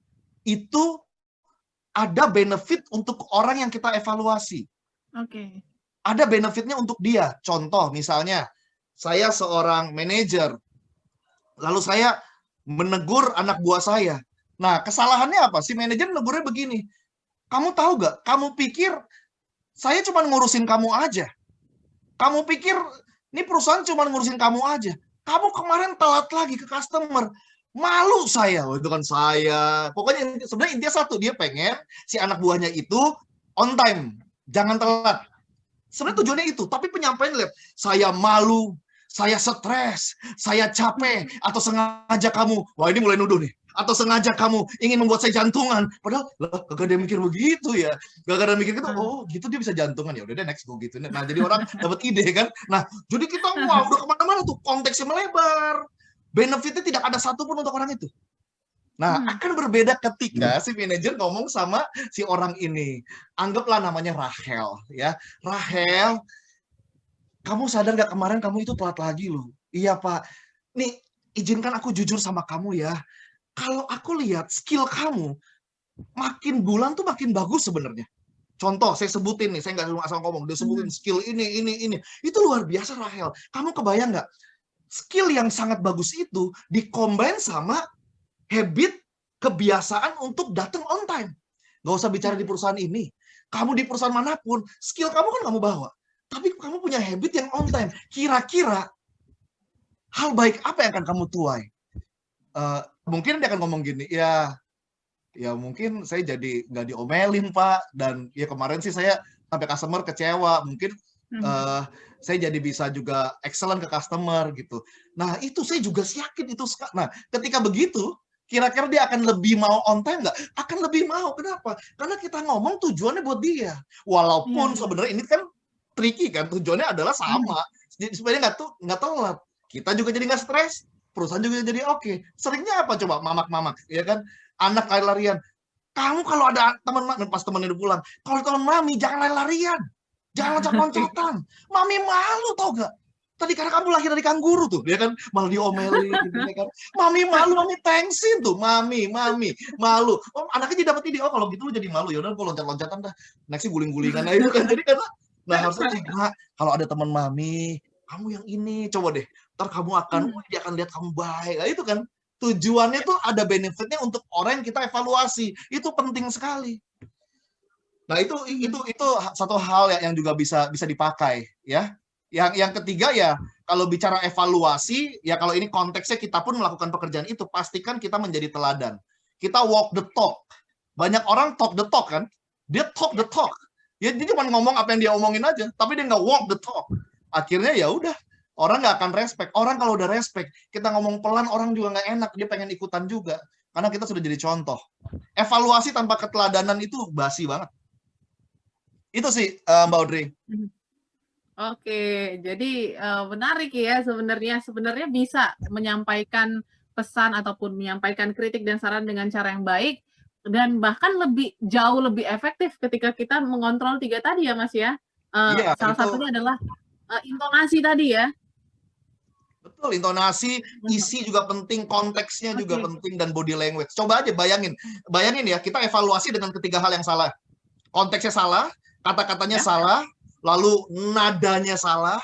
Speaker 2: itu ada benefit untuk orang yang kita evaluasi.
Speaker 1: Oke.
Speaker 2: Ada benefitnya untuk dia. Contoh, misalnya, saya seorang manajer, lalu saya menegur anak buah saya. Nah, kesalahannya apa? Si manajer negurnya begini. Kamu tahu gak? Kamu pikir saya cuma ngurusin kamu aja. Kamu pikir ini perusahaan cuma ngurusin kamu aja. Kamu kemarin telat lagi ke customer. Malu saya. Oh, itu kan saya. Pokoknya sebenarnya intinya satu. Dia pengen si anak buahnya itu on time. Jangan telat. Sebenarnya tujuannya itu. Tapi penyampaian lihat. Saya malu. Saya stres. Saya capek. Atau sengaja kamu. Wah ini mulai nuduh nih. Atau sengaja kamu ingin membuat saya jantungan. Padahal, lah, gak ada mikir begitu ya. Gak ada mikir gitu, oh gitu dia bisa jantungan. Ya udah deh next go gitu. Nah jadi orang dapat ide kan. Nah jadi kita wah udah kemana-mana tuh. Konteksnya melebar. Benefitnya tidak ada satupun untuk orang itu. Nah akan berbeda ketika si manajer ngomong sama si orang ini. Anggaplah namanya Rahel. Ya, Rahel, kamu sadar gak kemarin kamu itu telat lagi loh. Iya Pak. Nih izinkan aku jujur sama kamu ya. Kalau aku lihat skill kamu, makin bulan tuh makin bagus sebenarnya. Contoh, saya sebutin nih, saya nggak asal ngomong, dia sebutin skill ini. Itu luar biasa, Rahel. Kamu kebayang nggak? Skill yang sangat bagus itu dikombin sama habit, kebiasaan untuk datang on time. Nggak usah bicara di perusahaan ini. Kamu di perusahaan manapun, skill kamu kan kamu bawa. Tapi kamu punya habit yang on time. Kira-kira hal baik apa yang akan kamu tuai? Mungkin dia akan ngomong gini, ya mungkin saya jadi nggak diomelin Pak, dan ya kemarin sih saya sampai customer kecewa, mungkin saya jadi bisa juga excellent ke customer gitu. Nah itu saya juga yakin itu. Nah ketika begitu, kira-kira dia akan lebih mau on time nggak? Akan lebih mau. Kenapa? Karena kita ngomong tujuannya buat dia. Walaupun sebenarnya ini kan tricky kan, tujuannya adalah sama. Supaya nggak telat. Kita juga jadi nggak stres. Perusahaan juga jadi oke. Seringnya apa coba mamak-mamak, ya kan? Anak lari-larian. Kamu kalau ada teman pas teman itu pulang, kalau teman mami jangan lari-larian, jangan loncat-loncatan. Mami malu tau gak? Tadi karena kamu lahir dari kanguru tuh, ya kan? Malah diomelin, gitu, ya kan? Mami malu, mami thanksin tuh, mami malu. Oh, anaknya jadi dapat ide, oh kalau gitu lu jadi malu, ya udah gue loncat-loncatan dah. Nextnya guling-gulingan aja itu kan. Jadi karena, nah harusnya sih, Mak, kalau ada teman mami, kamu yang ini, coba deh, ntar kamu akan, dia akan lihat kamu baik. Nah, itu kan tujuannya tuh ada benefitnya untuk orang yang kita evaluasi. Itu penting sekali. Nah, itu satu hal yang juga bisa dipakai, ya. Yang ketiga ya, kalau bicara evaluasi, ya kalau ini konteksnya kita pun melakukan pekerjaan itu, pastikan kita menjadi teladan. Kita walk the talk. Banyak orang talk the talk kan, dia talk the talk. Ya, dia cuma ngomong apa yang dia omongin aja, tapi dia nggak walk the talk. Akhirnya ya udah, orang nggak akan respect. Orang kalau udah respect, kita ngomong pelan, orang juga nggak enak, dia pengen ikutan juga. Karena kita sudah jadi contoh. Evaluasi tanpa keteladanan itu basi banget. Itu sih, Mbak Audrey.
Speaker 1: Oke, jadi menarik ya sebenarnya bisa menyampaikan pesan ataupun menyampaikan kritik dan saran dengan cara yang baik dan bahkan jauh lebih efektif ketika kita mengontrol 3 tadi ya Mas ya.
Speaker 2: Iya,
Speaker 1: Salah
Speaker 2: itu.
Speaker 1: satunya adalah intonasi tadi ya.
Speaker 2: Betul, intonasi, isi juga penting, konteksnya juga penting, dan body language. Coba aja bayangin ya, kita evaluasi dengan ketiga hal yang salah. Konteksnya salah, kata-katanya salah, lalu nadanya salah,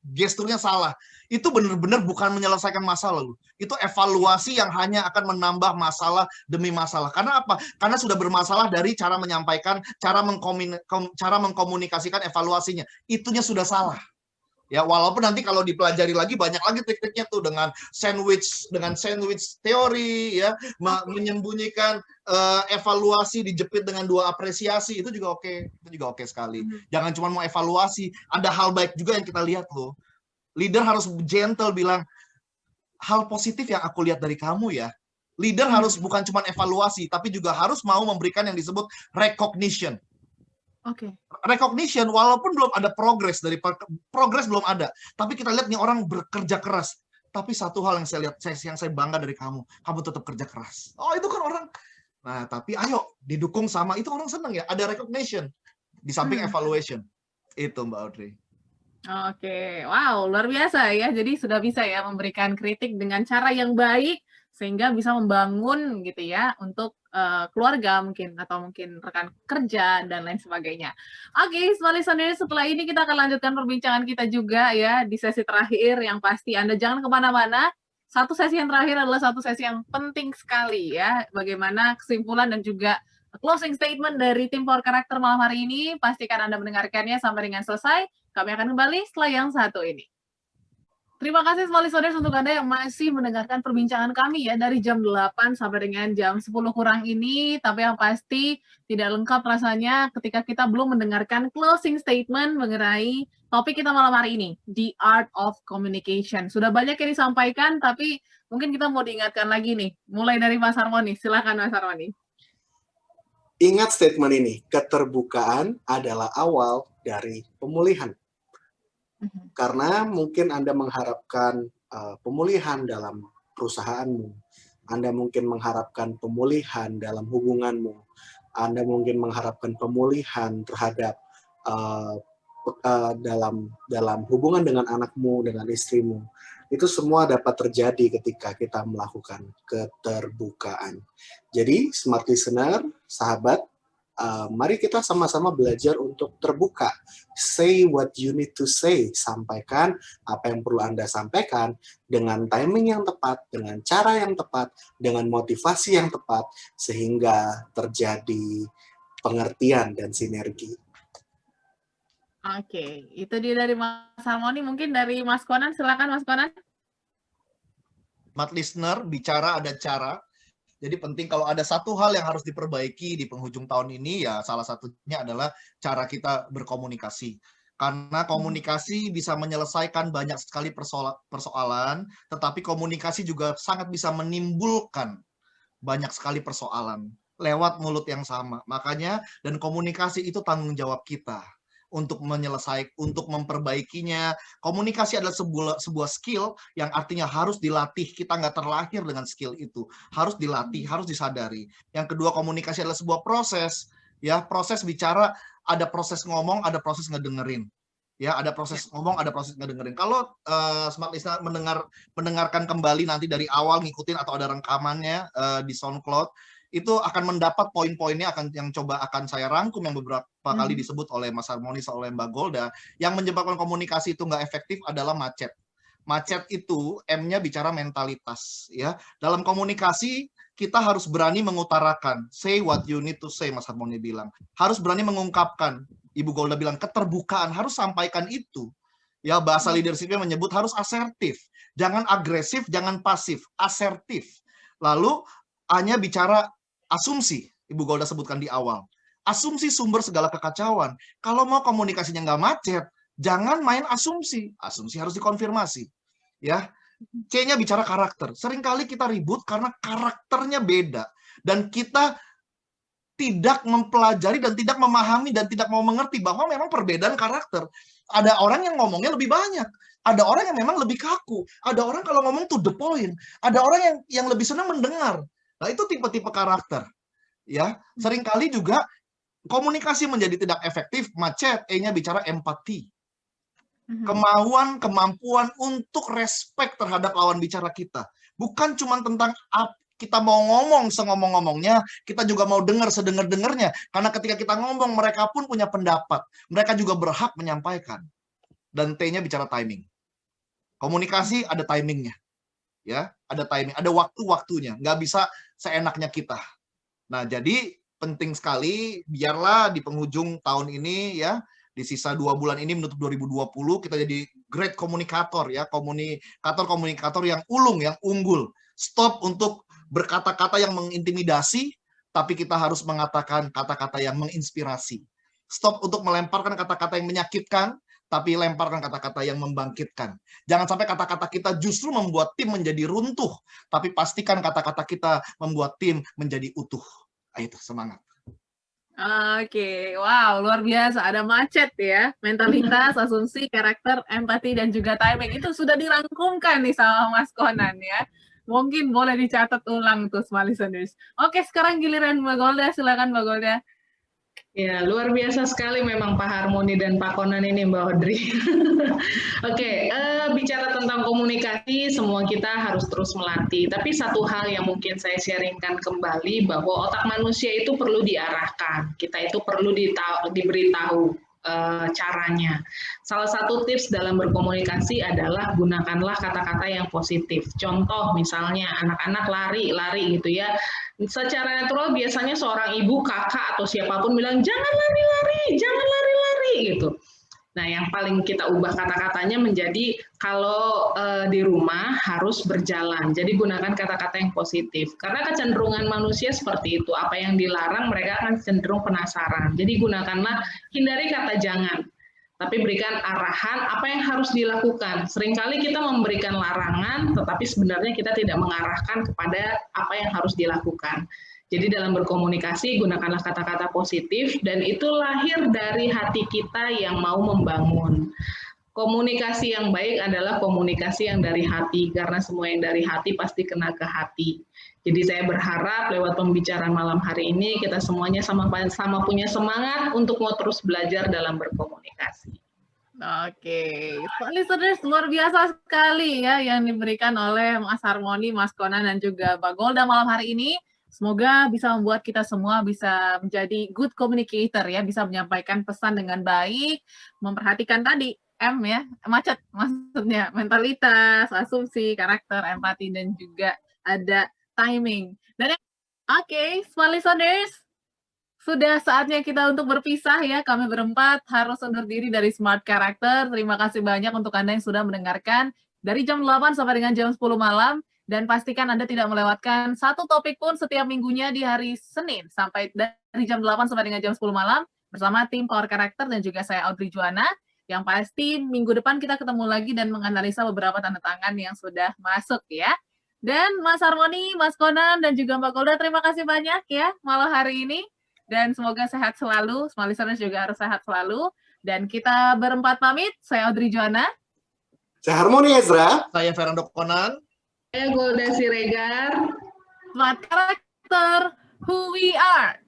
Speaker 2: gesturnya salah. Itu benar-benar bukan menyelesaikan masalah loh. Itu evaluasi yang hanya akan menambah masalah demi masalah. Karena apa? Karena sudah bermasalah dari cara menyampaikan, cara mengkomunikasikan evaluasinya. Itunya sudah salah. Ya, walaupun nanti kalau dipelajari lagi banyak lagi trik-triknya tuh dengan sandwich teori, ya, menyembunyikan evaluasi dijepit dengan 2 apresiasi, itu juga oke sekali. Jangan cuma mau evaluasi, ada hal baik juga yang kita lihat loh. Leader harus gentle bilang hal positif yang aku lihat dari kamu ya. Leader harus bukan cuma evaluasi, tapi juga harus mau memberikan yang disebut recognition. Recognition, walaupun belum ada progres belum ada, tapi kita lihat nih orang bekerja keras. Tapi satu hal yang saya lihat, yang saya bangga dari kamu tetap kerja keras. Oh, itu kan orang. Nah, tapi ayo didukung sama itu, orang seneng ya. Ada recognition di samping evaluation. Itu Mbak Audrey.
Speaker 1: Oke, wow, luar biasa ya. Jadi sudah bisa ya memberikan kritik dengan cara yang baik sehingga bisa membangun gitu ya untuk keluarga mungkin atau mungkin rekan kerja dan lain sebagainya. Oke, smart listeners, setelah ini kita akan lanjutkan perbincangan kita juga ya di sesi terakhir yang pasti Anda jangan kemana-mana. Satu sesi yang terakhir adalah satu sesi yang penting sekali ya. Bagaimana kesimpulan dan juga closing statement dari tim Power Character malam hari ini. Pastikan Anda mendengarkannya sampai dengan selesai. Kami akan kembali setelah yang satu ini. Terima kasih smart listeners untuk Anda yang masih mendengarkan perbincangan kami ya dari jam 8 sampai dengan jam 10 kurang ini. Tapi yang pasti tidak lengkap rasanya ketika kita belum mendengarkan closing statement mengenai topik kita malam hari ini, The Art of Communication. Sudah banyak yang disampaikan, tapi mungkin kita mau diingatkan lagi nih. Mulai dari Mas Harmoni. Silakan Mas Harmoni.
Speaker 3: Ingat statement ini, keterbukaan adalah awal dari pemulihan. Karena mungkin Anda mengharapkan pemulihan dalam perusahaanmu, Anda mungkin mengharapkan pemulihan dalam hubunganmu, Anda mungkin mengharapkan pemulihan terhadap dalam hubungan dengan anakmu, dengan istrimu. Itu semua dapat terjadi ketika kita melakukan keterbukaan. Jadi, smart listener, sahabat, mari kita sama-sama belajar untuk terbuka. Say what you need to say. Sampaikan apa yang perlu Anda sampaikan dengan timing yang tepat, dengan cara yang tepat, dengan motivasi yang tepat, sehingga terjadi pengertian dan sinergi.
Speaker 1: Oke, itu dia dari Mas Harmoni. Mungkin dari Mas Konan, silakan Mas Konan.
Speaker 2: Smart listener, bicara ada cara. Jadi penting kalau ada satu hal yang harus diperbaiki di penghujung tahun ini, ya salah satunya adalah cara kita berkomunikasi. Karena komunikasi bisa menyelesaikan banyak sekali persoalan, tetapi komunikasi juga sangat bisa menimbulkan banyak sekali persoalan lewat mulut yang sama. Makanya, dan komunikasi itu tanggung jawab kita untuk menyelesaikan, untuk memperbaikinya. Komunikasi adalah sebuah skill yang artinya harus dilatih. Kita nggak terlahir dengan skill itu. Harus dilatih, harus disadari. Yang kedua, komunikasi adalah sebuah proses. Ya, proses bicara, ada proses ngomong, ada proses ngedengerin. Ya, ada proses ngomong, ada proses ngedengerin. Kalau smart listener mendengarkan kembali nanti dari awal ngikutin atau ada rekamannya di SoundCloud, itu akan mendapat poin-poinnya yang akan saya rangkum yang beberapa kali disebut oleh Mas Harmoni, oleh Mbak Golda. Yang menyebabkan komunikasi itu nggak efektif adalah macet. Macet itu M-nya bicara mentalitas, ya. Dalam komunikasi kita harus berani mengutarakan, say what you need to say, Mas Harmoni bilang. Harus berani mengungkapkan. Ibu Golda bilang keterbukaan, harus sampaikan itu. Ya, bahasa leadership-nya menyebut harus asertif. Jangan agresif, jangan pasif, asertif. Lalu hanya bicara asumsi, Ibu Golda sebutkan di awal. Asumsi sumber segala kekacauan. Kalau mau komunikasinya nggak macet, jangan main asumsi. Asumsi harus dikonfirmasi. Ya, C-nya bicara karakter. Seringkali kita ribut karena karakternya beda. Dan kita tidak mempelajari dan tidak memahami dan tidak mau mengerti bahwa memang perbedaan karakter. Ada orang yang ngomongnya lebih banyak. Ada orang yang memang lebih kaku. Ada orang kalau ngomong to the point. Ada orang yang lebih senang mendengar. Nah, itu tipe-tipe karakter. Ya, seringkali juga komunikasi menjadi tidak efektif, macet. E-nya bicara empati. Kemampuan untuk respect terhadap lawan bicara kita. Bukan cuma tentang kita mau ngomong sengomong-ngomongnya, kita juga mau dengar sedengar-dengarnya. Karena ketika kita ngomong, mereka pun punya pendapat. Mereka juga berhak menyampaikan. Dan T-nya bicara timing. Komunikasi ada timingnya. Ya, ada timing, ada waktu-waktunya. Nggak bisa seenaknya kita. Nah, jadi penting sekali, biarlah di penghujung tahun ini, ya, di sisa 2 bulan ini menutup 2020, kita jadi great komunikator, ya, komunikator yang ulung, yang unggul. Stop untuk berkata-kata yang mengintimidasi, tapi kita harus mengatakan kata-kata yang menginspirasi. Stop untuk melemparkan kata-kata yang menyakitkan, tapi lemparkan kata-kata yang membangkitkan. Jangan sampai kata-kata kita justru membuat tim menjadi runtuh, tapi pastikan kata-kata kita membuat tim menjadi utuh. Ayo, semangat.
Speaker 1: Oke, wow, luar biasa. Ada macet ya, mentalitas, asumsi, karakter, empati, dan juga timing. Itu sudah dirangkumkan nih sama Mas Conan ya. Mungkin boleh dicatat ulang tuh semua listeners. Oke, sekarang giliran Mbak Golda. Silakan Mbak Golda.
Speaker 4: Ya, luar biasa sekali memang Pak Harmoni dan Pak Conan ini, Mbak Audrey. Oke, bicara tentang komunikasi, semua kita harus terus melatih. Tapi satu hal yang mungkin saya sharingkan kembali, bahwa otak manusia itu perlu diarahkan. Kita itu perlu diberitahu caranya. Salah satu tips dalam berkomunikasi adalah gunakanlah kata-kata yang positif. Contoh misalnya anak-anak lari gitu ya. Secara natural biasanya seorang ibu, kakak atau siapapun bilang jangan lari gitu. Nah, yang paling kita ubah kata-katanya menjadi kalau di rumah harus berjalan. Jadi gunakan kata-kata yang positif. Karena kecenderungan manusia seperti itu. Apa yang dilarang mereka akan cenderung penasaran. Jadi hindari kata jangan. Tapi berikan arahan apa yang harus dilakukan. Seringkali kita memberikan larangan, tetapi sebenarnya kita tidak mengarahkan kepada apa yang harus dilakukan. Jadi dalam berkomunikasi, gunakanlah kata-kata positif, dan itu lahir dari hati kita yang mau membangun. Komunikasi yang baik adalah komunikasi yang dari hati, karena semua yang dari hati pasti kena ke hati. Jadi saya berharap lewat pembicaraan malam hari ini, kita semuanya sama-sama punya semangat untuk mau terus belajar dalam berkomunikasi.
Speaker 1: Oke, listeners, luar biasa sekali ya yang diberikan oleh Mas Harmoni, Mas Conan, dan juga Mbak Golda malam hari ini. Semoga bisa membuat kita semua bisa menjadi good communicator ya, bisa menyampaikan pesan dengan baik, memperhatikan tadi M ya, macet maksudnya, mentalitas, asumsi, karakter, empati, dan juga ada timing. Dan oke, smart listeners, sudah saatnya kita untuk berpisah ya. Kami berempat harus undur diri dari Smart Character. Terima kasih banyak untuk Anda yang sudah mendengarkan dari jam 8 sampai dengan jam 10 malam. Dan pastikan Anda tidak melewatkan satu topik pun setiap minggunya di hari Senin sampai dari jam 8 sampai dengan jam 10 malam bersama tim Power Character dan juga saya Audrey Juana. Yang pasti minggu depan kita ketemu lagi dan menganalisa beberapa tanda tangan yang sudah masuk ya. Dan Mas Harmoni, Mas Conan, dan juga Mbak Golda, terima kasih banyak ya malam hari ini. Dan semoga sehat selalu, semua listeners juga harus sehat selalu. Dan kita berempat pamit, saya Audrey Juana.
Speaker 3: Saya Harmoni Ezra.
Speaker 2: Saya Fernando Conan.
Speaker 4: Saya Golda Siregar.
Speaker 1: Smart Character, who we are.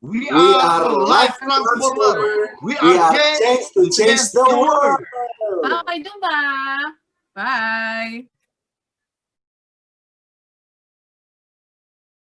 Speaker 2: We
Speaker 3: We
Speaker 2: are
Speaker 3: are
Speaker 2: life
Speaker 3: life
Speaker 2: transformer.
Speaker 3: transformer.
Speaker 2: We
Speaker 3: We
Speaker 2: are
Speaker 3: are changed to change the world.
Speaker 1: Sampai jumpa. Bye.